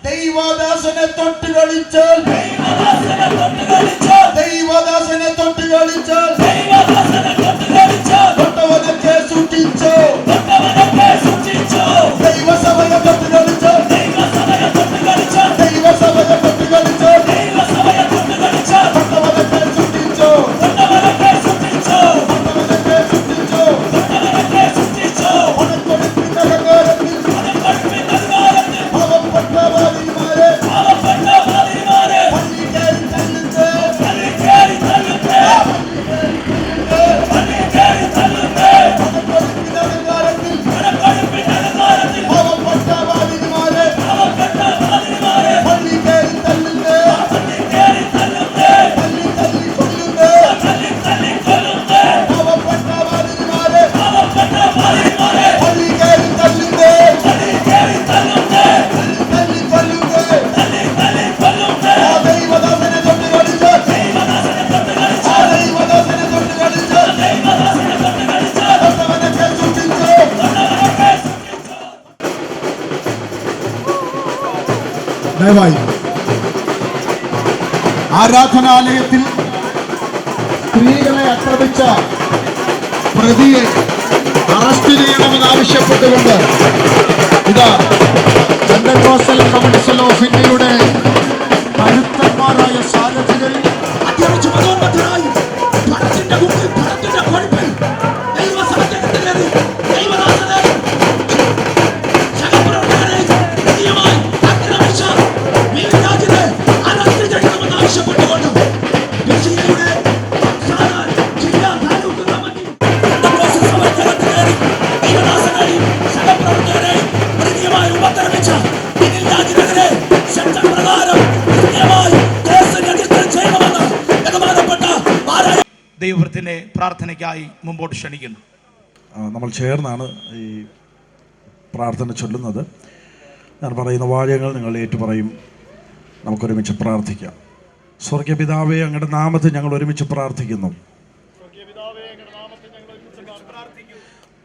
ദൈവദാസനെ തൊട്ട് കളിച്ചാൽ ദൈവദാസനെ തൊട്ട് കളിച്ചാൽ തൊട്ടവനൊക്കെ സൂക്ഷിച്ചോ. ദൈവസഭയെ തൊട്ട് കളിച്ചാൽ ദൈവസഭയെ തൊട്ട് കളിച്ചാൽ തൊട്ടവനൊക്കെ സൂക്ഷിച്ചോ. ആരാധനാലയത്തിൽ സ്ത്രീകളെ ആക്രമിച്ച പ്രതിയെ അറസ്റ്റ് ചെയ്യണമെന്ന് ആവശ്യപ്പെട്ടുകൊണ്ട് ഇതാ പെന്തക്കോസ്റ്റൽ കൗൺസിൽ ഓഫ് ഇന്ത്യയുടെ കരുത്തന്മാരായ സാരഥികളിൽ അത്യാവശ്യം മതോന്മത്തരായും പണത്തിന്റെ മുമ്പിൽ പണത്തിന്റെ കൊഴുപ്പിൽ ദൈവസഭയ്ക്കകത്തിലേറി ദൈവദാസനെ ശകപ്രവർത്തകരെ കൃത്യമായി ആക്രമിച്ച മീരാജിനെ അറസ്റ്റ് ചെയ്യണമെന്ന് ആവശ്യപ്പെട്ടുകൊണ്ട് ദേശീയയുടെ സംസ്ഥാന ജില്ലാ താലൂക്ക് കമ്മിറ്റി പെന്തക്കോസ്റ്റൽ സഭയ്ക്കകത്തിലേറി ദൈവദാസനെയും ശകപ്രവർത്തകരെയും കൃത്യമായി ഉപദ്രവിച്ച മീരാജിനെതിരെ ശക്തപ്രകാരം കൃത്യമായി കേസ് രജിസ്റ്റർ ചെയ്യണമെന്ന് ബഹുമാനപ്പെട്ട ദൈവവൃത്തിൻ്റെ പ്രാർത്ഥനയ്ക്കായി മുമ്പോട്ട് ക്ഷണിക്കുന്നു. നമ്മൾ ചേർന്നാണ് ഈ പ്രാർത്ഥന ചൊല്ലുന്നത്. ഞാൻ പറയുന്ന വാചകങ്ങൾ നിങ്ങൾ ഏറ്റുപറയും. നമുക്കൊരുമിച്ച് പ്രാർത്ഥിക്കാം. സ്വർഗീയ പിതാവേ, അങ്ങയുടെ നാമത്തിൽ ഞങ്ങൾ ഒരുമിച്ച് പ്രാർത്ഥിക്കുന്നു.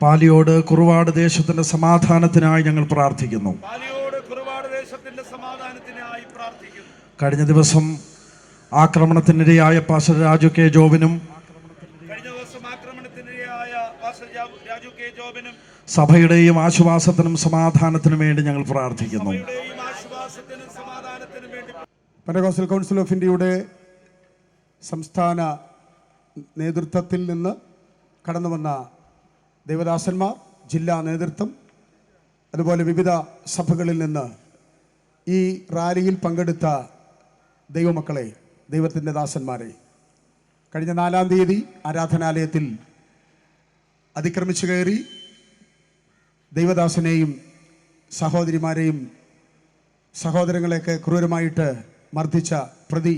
പാലിയോട് കുറുവാട് ദേശത്തിൻ്റെ സമാധാനത്തിനായി ഞങ്ങൾ പ്രാർത്ഥിക്കുന്നു. കഴിഞ്ഞ ദിവസം ആക്രമണത്തിനിരയായ പാസ്റ്റർ രാജു കെ ജോബിനും സഭയുടെയും ആശ്വാസത്തിനും സമാധാനത്തിനും വേണ്ടി ഞങ്ങൾ പ്രാർത്ഥിക്കുന്നു. പെന്തക്കോസ്റ്റൽ കൗൺസിൽ ഓഫ് ഇന്ത്യയുടെ സംസ്ഥാന നേതൃത്വത്തിൽ നിന്ന് കടന്നു വന്ന ദേവദാസന്മാർ, ജില്ലാ നേതൃത്വം, അതുപോലെ വിവിധ സഭകളിൽ നിന്ന് ഈ റാലിയിൽ പങ്കെടുത്ത ദൈവമക്കളെ, ദൈവത്തിൻ്റെ ദാസന്മാരെ, കഴിഞ്ഞ 4-ാം തീയതി ആരാധനാലയത്തിൽ അതിക്രമിച്ചു കയറി ദൈവദാസനെയും സഹോദരിമാരെയും സഹോദരങ്ങളെയൊക്കെ ക്രൂരമായിട്ട് മർദ്ദിച്ച പ്രതി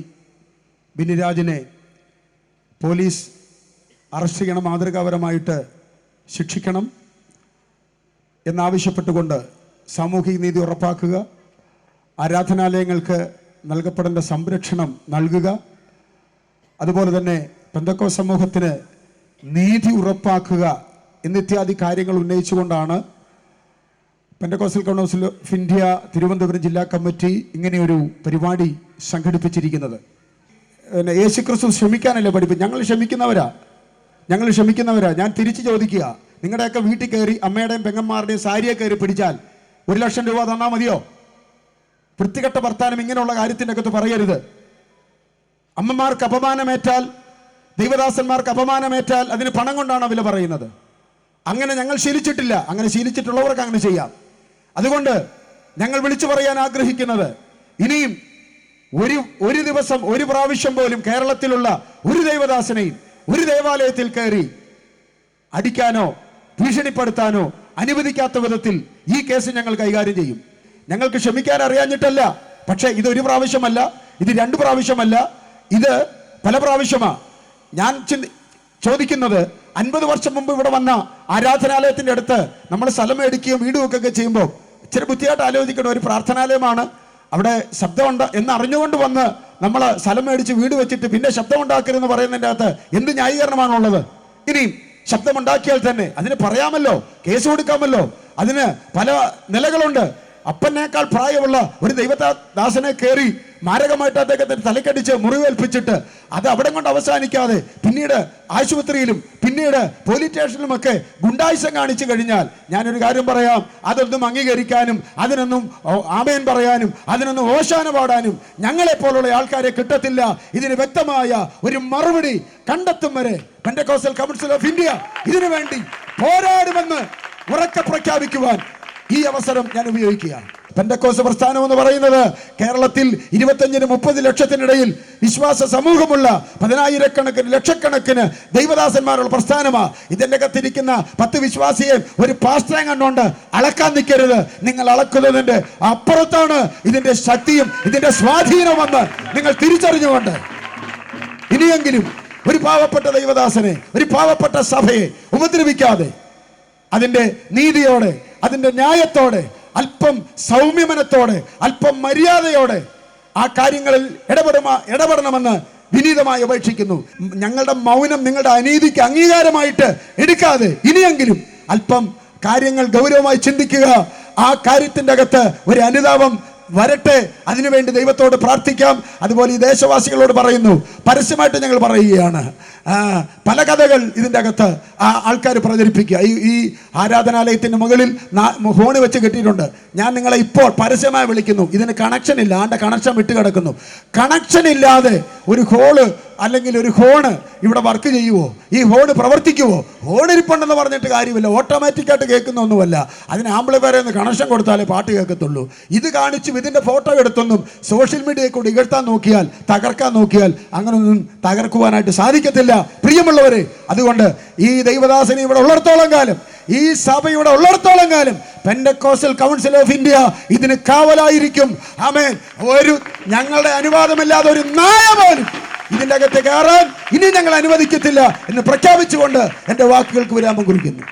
ബിനിരാജിനെ പോലീസ് അറസ്റ്റ് ചെയ്യണം, മാതൃകാപരമായിട്ട് ശിക്ഷിക്കണം എന്നാവശ്യപ്പെട്ടുകൊണ്ട് സാമൂഹിക നീതി ഉറപ്പാക്കുക, ആരാധനാലയങ്ങൾക്ക് നൽകപ്പെടേണ്ട സംരക്ഷണം നൽകുക, അതുപോലെ തന്നെ പെന്തക്കോസ്ത് സമൂഹത്തിന് നീതി ഉറപ്പാക്കുക എന്നിത്യാദി കാര്യങ്ങൾ ഉന്നയിച്ചുകൊണ്ടാണ് Pentecostal council of India Thiruvananthapuram ജില്ലാ കമ്മിറ്റി ഇങ്ങനെയൊരു പരിപാടി സംഘടിപ്പിച്ചിരിക്കുന്നത്. യേശുക്രിസ്തു ക്ഷമിക്കാനല്ലേ ഞങ്ങൾ ക്ഷമിക്കുന്നവരാ. ഞാൻ തിരിച്ചു ചോദിക്കുക, നിങ്ങളുടെയൊക്കെ വീട്ടിൽ കയറി അമ്മയുടെയും പെങ്ങന്മാരുടെയും സാരിയെ കയറി പിടിച്ചാൽ 1,00,000 രൂപ തന്നാൽ മതിയോ? വൃത്തികെട്ട വർത്താനം ഇങ്ങനെയുള്ള കാര്യത്തിൻ്റെ അകത്ത് പറയരുത്. അമ്മമാർക്ക് അപമാനമേറ്റാൽ, ദൈവദാസന്മാർക്ക് അപമാനമേറ്റാൽ അതിന് പണം കൊണ്ടാണ് വില പറയുന്നത്. അങ്ങനെ ഞങ്ങൾ ശീലിച്ചിട്ടില്ല. അങ്ങനെ ശീലിച്ചിട്ടുള്ളവർക്ക് അങ്ങനെ ചെയ്യാം. അതുകൊണ്ട് ഞങ്ങൾ വിളിച്ചു പറയാൻ ആഗ്രഹിക്കുന്നത്, ഇനിയും ഒരു ദിവസം ഒരു പ്രാവശ്യം പോലും കേരളത്തിലുള്ള ഒരു ദൈവദാസനെയും ഒരു ദേവാലയത്തിൽ കയറി അടിക്കാനോ ഭീഷണിപ്പെടുത്താനോ അനുവദിക്കാത്ത വിധത്തിൽ ഈ കേസ് ഞങ്ങൾ കൈകാര്യം ചെയ്യും. ഞങ്ങൾക്ക് ക്ഷമിക്കാൻ അറിയാഞ്ഞിട്ടല്ല, പക്ഷേ ഇത് ഒരു പ്രാവശ്യമല്ല, ഇത് 2 പ്രാവശ്യമല്ല, ഇത് പല പ്രാവശ്യമാണ്. ഞാൻ ചോദിക്കുന്നത് 50 വർഷം മുമ്പ് ഇവിടെ വന്ന ആരാധനാലയത്തിൻ്റെ അടുത്ത് നമ്മൾ സ്ഥലം മേടിക്കുകയും വീട് വെക്കുകയൊക്കെ ചെയ്യുമ്പോൾ ഇച്ചിരി ബുദ്ധിയായിട്ട് ആലോചിക്കണം. ഒരു പ്രാർത്ഥനാലയമാണ്, അവിടെ ശബ്ദമുണ്ട് എന്നറിഞ്ഞുകൊണ്ട് വന്ന് നമ്മൾ സ്ഥലം മേടിച്ച് വീട് വെച്ചിട്ട് പിന്നെ ശബ്ദമുണ്ടാക്കരുതെന്ന് പറയുന്നതിൻ്റെ അകത്ത് എന്ത് ന്യായീകരണമാണുള്ളത്? ഇനിയും ശബ്ദമുണ്ടാക്കിയാൽ തന്നെ അതിന് പറയാമല്ലോ, കേസ് കൊടുക്കാമല്ലോ. അതിന് പല നിലകളുണ്ട്. അപ്പനേക്കാൾ പ്രായമുള്ള ഒരു ദൈവദാസനെ കയറി മാരകമായിട്ട് അദ്ദേഹത്തിന് തലക്കടിച്ച് മുറിവേൽപ്പിച്ചിട്ട് അത് അവിടെ കൊണ്ട് അവസാനിക്കാതെ പിന്നീട് ആശുപത്രിയിലും പിന്നീട് പോലീസ് സ്റ്റേഷനിലുമൊക്കെ ഗുണ്ടായുസം കാണിച്ചു കഴിഞ്ഞാൽ ഞാനൊരു കാര്യം പറയാം, അതൊന്നും അംഗീകരിക്കാനും അതിനൊന്നും ആമേൻ പറയാനും അതിനൊന്നും ഓശാന പാടാനും ഞങ്ങളെപ്പോലുള്ള ആൾക്കാരെ കിട്ടത്തില്ല. ഇതിന് വ്യക്തമായ ഒരു മറുപടി കണ്ടെത്തും വരെ പെന്റക്കോസ്റ്റൽ കൗൺസിൽ ഓഫ് ഇന്ത്യ ഇതിനു വേണ്ടി പോരാടുമെന്ന് ഉറക്കെ പ്രഖ്യാപിക്കുവാൻ ഈ അവസരം ഞാൻ ഉപയോഗിക്കുകയാണ്. പെന്തക്കോസ്ത് പ്രസ്ഥാനം എന്ന് പറയുന്നത് കേരളത്തിൽ 25-30 ലക്ഷത്തിനിടയിൽ വിശ്വാസ സമൂഹമുള്ള 10,000 ലക്ഷക്കണക്കിന് ദൈവദാസന്മാരുള്ള പ്രസ്ഥാനമാണ്. ഇതിൻ്റെ അകത്തിരിക്കുന്ന 10 വിശ്വാസിയെ ഒരു പാസ്റ്ററെ കണ്ടുകൊണ്ട് അളക്കാൻ നിൽക്കരുത്. നിങ്ങൾ അളക്കുന്നതിൻ്റെ അപ്പുറത്താണ് ഇതിൻ്റെ ശക്തിയും ഇതിൻ്റെ സ്വാധീനമെന്ന് നിങ്ങൾ തിരിച്ചറിഞ്ഞുകൊണ്ട് ഇനിയെങ്കിലും ഒരു പാവപ്പെട്ട ദൈവദാസനെ, ഒരു പാവപ്പെട്ട സഭയെ ഉപദ്രവിക്കാതെ അതിൻ്റെ നീതിയോടെ, അതിൻ്റെ ന്യായത്തോടെ, അല്പം സൗമ്യമനത്തോടെ, അല്പം മര്യാദയോടെ ആ കാര്യങ്ങളിൽ ഇടപെടണമെന്ന് വിനീതമായി അപേക്ഷിക്കുന്നു. ഞങ്ങളുടെ മൗനം നിങ്ങളുടെ അനീതിക്ക് അംഗീകാരമായിട്ട് എടുക്കാതെ ഇനിയെങ്കിലും അല്പം കാര്യങ്ങൾ ഗൗരവമായി ചിന്തിക്കുക. ആ കാര്യത്തിൻ്റെ അകത്ത് ഒരു അനുതാപം വരട്ടെ. അതിനുവേണ്ടി ദൈവത്തോട് പ്രാർത്ഥിക്കാം. അതുപോലെ ഈ ദേശവാസികളോട് പറയുന്നു, പരസ്യമായിട്ട് ഞങ്ങൾ പറയുകയാണ്, പല കഥകൾ ഇതിൻ്റെ അകത്ത് ആൾക്കാർ പ്രചരിപ്പിക്കുക. ഈ ആരാധനാലയത്തിൻ്റെ മുകളിൽ ഹോണ് വെച്ച് കെട്ടിയിട്ടുണ്ട്. ഞാൻ നിങ്ങളെ ഇപ്പോൾ പരസ്യമായി വിളിക്കുന്നു, ഇതിന് കണക്ഷൻ ഇല്ല, ആണ്ട കണക്ഷൻ വിട്ട് കിടക്കുന്നു. കണക്ഷൻ ഇല്ലാതെ ഒരു ഹോള് അല്ലെങ്കിൽ ഒരു ഹോണ് ഇവിടെ വർക്ക് ചെയ്യുമോ? ഈ ഹോണ് പ്രവർത്തിക്കുമോ? ഹോണിരിപ്പുണ്ടെന്ന് പറഞ്ഞിട്ട് കാര്യമില്ല, ഓട്ടോമാറ്റിക്കായിട്ട് കേൾക്കുന്നൊന്നുമല്ല. അതിന് ആംപ്ലിഫയറിൽ നിന്ന് കണക്ഷൻ കൊടുത്താലേ പാട്ട് കേൾക്കത്തുള്ളൂ. ഇത് കാണിച്ചും ഇതിൻ്റെ ഫോട്ടോ എടുത്തൊന്നും സോഷ്യൽ മീഡിയയിൽ കൂടി ഇകഴ്ത്താൻ നോക്കിയാൽ, തകർക്കാൻ നോക്കിയാൽ അങ്ങനൊന്നും തകർക്കുവാനായിട്ട് സാധിക്കത്തില്ല പ്രിയമുള്ളവരെ. അതുകൊണ്ട് ഈ ദൈവദാസനെ ഇവിടെ ഉള്ളിടത്തോളം കാലം, ഈ സഭ ഇവിടെ ഉള്ളിടത്തോളം കാലം പെന്റക്കോസ്റ്റൽ കൗൺസിൽ ഓഫ് ഇന്ത്യ ഇതിന് കാവലായിരിക്കും. ആമേൻ. ഞങ്ങളുടെ അനുവാദമില്ലാതെ ഒരു നായ പോലും ഇതിൻ്റെ അകത്ത് കയറാൻ ഇനി ഞങ്ങൾ അനുവദിക്കത്തില്ല എന്ന് പ്രഖ്യാപിച്ചുകൊണ്ട് എൻ്റെ വാക്കുകൾക്ക് വിരാമം കുറിക്കുന്നു.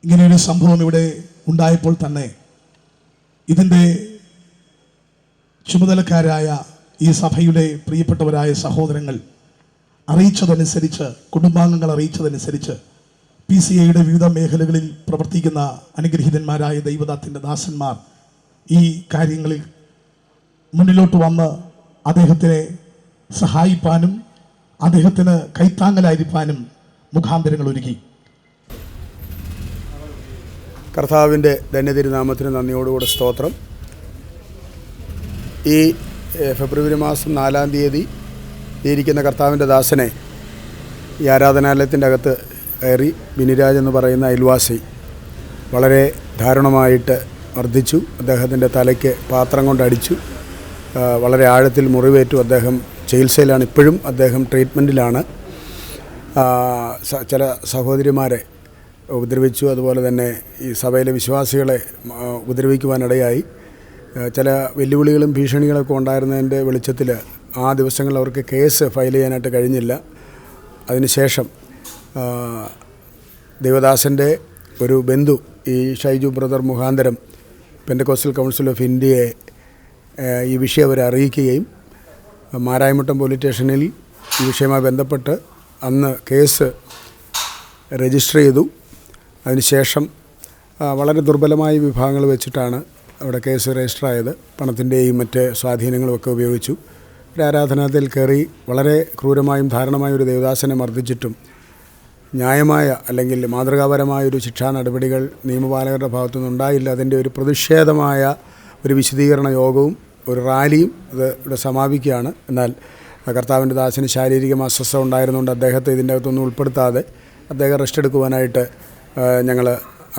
ഇങ്ങനെയൊരു സംഭവം ഇവിടെ ഉണ്ടായപ്പോൾ തന്നെ ഇതിൻ്റെ ചുമതലക്കാരായ ഈ സഭയുടെ പ്രിയപ്പെട്ടവരായ സഹോദരങ്ങൾ അറിയിച്ചതനുസരിച്ച്, കുടുംബാംഗങ്ങൾ അറിയിച്ചതനുസരിച്ച് PCAയുടെ വിവിധ മേഖലകളിൽ പ്രവർത്തിക്കുന്ന അനുഗ്രഹീതന്മാരായ ദൈവദാത്തിൻ്റെ ദാസന്മാർ ഈ കാര്യങ്ങളിൽ മുന്നിലോട്ട് വന്ന് അദ്ദേഹത്തിനെ സഹായിപ്പാനും അദ്ദേഹത്തിന് കൈത്താങ്ങലായിരിക്കാനും മുഖാന്തരങ്ങൾ ഒരുക്കി. കർത്താവിൻ്റെ ധന്യതിരുനാമത്തിന് നന്ദിയോടുകൂടെ സ്തോത്രം. ഈ ഫെബ്രുവരി മാസം 4-ാം തീയതി ഇരിക്കുന്ന കർത്താവിൻ്റെ ദാസനെ ഈ ആരാധനാലയത്തിൻ്റെ അകത്ത് കയറി ബിനിരാജ് എന്ന് പറയുന്ന അയൽവാസി വളരെ ദാരുണമായിട്ട് മർദ്ദിച്ചു. അദ്ദേഹത്തിൻ്റെ തലയ്ക്ക് പാത്രം കൊണ്ടടിച്ചു. വളരെ ആഴത്തിൽ മുറിവേറ്റു. അദ്ദേഹം ചികിത്സയിലാണ്. ഇപ്പോഴും അദ്ദേഹം ട്രീറ്റ്മെൻറ്റിലാണ്. ചില സഹോദരിമാരെ ഉപദ്രവിച്ചു. അതുപോലെ തന്നെ ഈ സഭയിലെ വിശ്വാസികളെ ഉപദ്രവിക്കുവാനിടയായി. ചില വെല്ലുവിളികളും ഭീഷണികളൊക്കെ ഉണ്ടായിരുന്നതിൻ്റെ വെളിച്ചത്തിൽ ആ ദിവസങ്ങളിൽ അവർക്ക് കേസ് ഫയൽ ചെയ്യാനായിട്ട് കഴിഞ്ഞില്ല. അതിനുശേഷം ദേവദാസൻ്റെ ഒരു ബന്ധു ഈ ഷൈജു ബ്രദർ മുഖാന്തരം പെന്റക്കോസ്റ്റൽ കൗൺസിൽ ഓഫ് ഇന്ത്യയെ ഈ വിഷയം അവരെ അറിയിക്കുകയും മാരായമുട്ടം പോലീസ് സ്റ്റേഷനിൽ ഈ വിഷയവുമായി ബന്ധപ്പെട്ട് അന്ന് കേസ് രജിസ്റ്റർ ചെയ്തു. അതിനുശേഷം വളരെ ദുർബലമായ വിഭാഗങ്ങൾ വെച്ചിട്ടാണ് അവിടെ കേസ് രജിസ്റ്റർ ആയത്. പണത്തിൻ്റെയും മറ്റ് സ്വാധീനങ്ങളുമൊക്കെ ഉപയോഗിച്ചു. ഒരു ആരാധനാലയത്തിൽ കയറി വളരെ ക്രൂരമായും ധാരണമായ ഒരു ദേവദാസനെ മർദ്ദിച്ചിട്ടും ന്യായമായ അല്ലെങ്കിൽ മാതൃകാപരമായൊരു ശിക്ഷാ നടപടികൾ നിയമപാലകരുടെ ഭാഗത്തുനിന്ന് ഉണ്ടായില്ല. അതിൻ്റെ ഒരു പ്രതിഷേധമായ ഒരു വിശദീകരണ യോഗവും ഒരു റാലിയും ഇത് ഇവിടെ സമാപിക്കുകയാണ്. എന്നാൽ കർത്താവിൻ്റെ ദാസന് ശാരീരിക അസ്വസ്ഥത ഉണ്ടായിരുന്നുകൊണ്ട് അദ്ദേഹത്തെ ഇതിൻ്റെ അകത്തൊന്നും ഉൾപ്പെടുത്താതെ അദ്ദേഹം റെസ്റ്റ് എടുക്കുവാനായിട്ട് ഞങ്ങൾ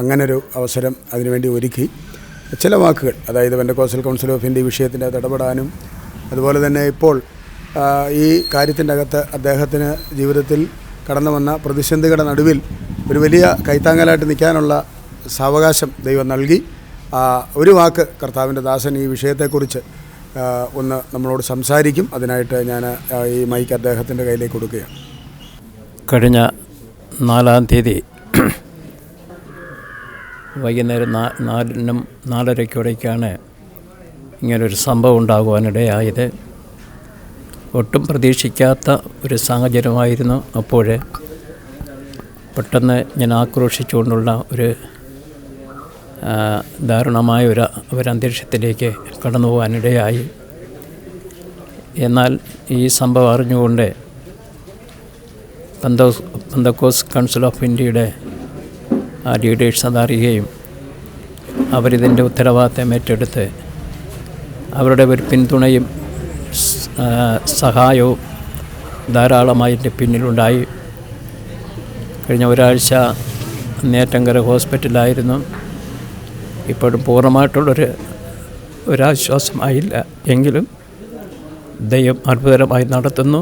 അങ്ങനൊരു അവസരം അതിനുവേണ്ടി ഒരുക്കി. ചില വാക്കുകൾ, അതായത് പെന്റക്കോസ്റ്റൽ കൗൺസിൽ ഓഫ് ഇന്ത്യ വിഷയത്തിൻ്റെ അകത്ത് ഇടപെടാനും അതുപോലെ തന്നെ ഇപ്പോൾ ഈ കാര്യത്തിൻ്റെ അകത്ത് അദ്ദേഹത്തിന് ജീവിതത്തിൽ കടന്നു വന്ന പ്രതിസന്ധികളുടെ നടുവിൽ ഒരു വലിയ കൈത്താങ്ങലായിട്ട് നിൽക്കാനുള്ള സാവകാശം ദൈവം നൽകി. ഒരു വാക്ക് കർത്താവിൻ്റെ ദാസൻ ഈ വിഷയത്തെക്കുറിച്ച് ഒന്ന് നമ്മളോട് സംസാരിക്കും. അതിനായിട്ട് ഞാൻ ഈ മൈക്ക് അദ്ദേഹത്തിൻ്റെ കയ്യിലേക്ക് കൊടുക്കുകയാണ്. കഴിഞ്ഞ 4-ാം തീയതി വൈകുന്നേരം 4:30 ഇങ്ങനൊരു സംഭവം ഉണ്ടാകുവാനിടയായത്. ഒട്ടും പ്രതീക്ഷിക്കാത്ത ഒരു സാഹചര്യമായിരുന്നു. അപ്പോൾ പെട്ടെന്ന് ഞാൻ ആക്രോശിച്ചുകൊണ്ടുള്ള ഒരു ദാരുണമായ ഒരു അന്തരീക്ഷത്തിലേക്ക് കടന്നു പോകാനിടയായി. എന്നാൽ ഈ സംഭവം അറിഞ്ഞുകൊണ്ട് പെന്തക്കോസ് കൗൺസിൽ ഓഫ് ഇന്ത്യയുടെ ലീഡേഴ്സ് അതറിയുകയും അവരിതിൻ്റെ ഉത്തരവാദിത്തം ഏറ്റെടുത്ത് അവരുടെ ഒരു പിന്തുണയും സഹായവും ധാരാളമായി എൻ്റെ പിന്നിലുണ്ടായി. കഴിഞ്ഞ ഒരാഴ്ച നേറ്റങ്കര ഹോസ്പിറ്റലായിരുന്നു. ഇപ്പോഴും ഒരാശ്വാസമായില്ല. എങ്കിലും ദൈവം അത്ഭുതകരമായി നടത്തുന്നു.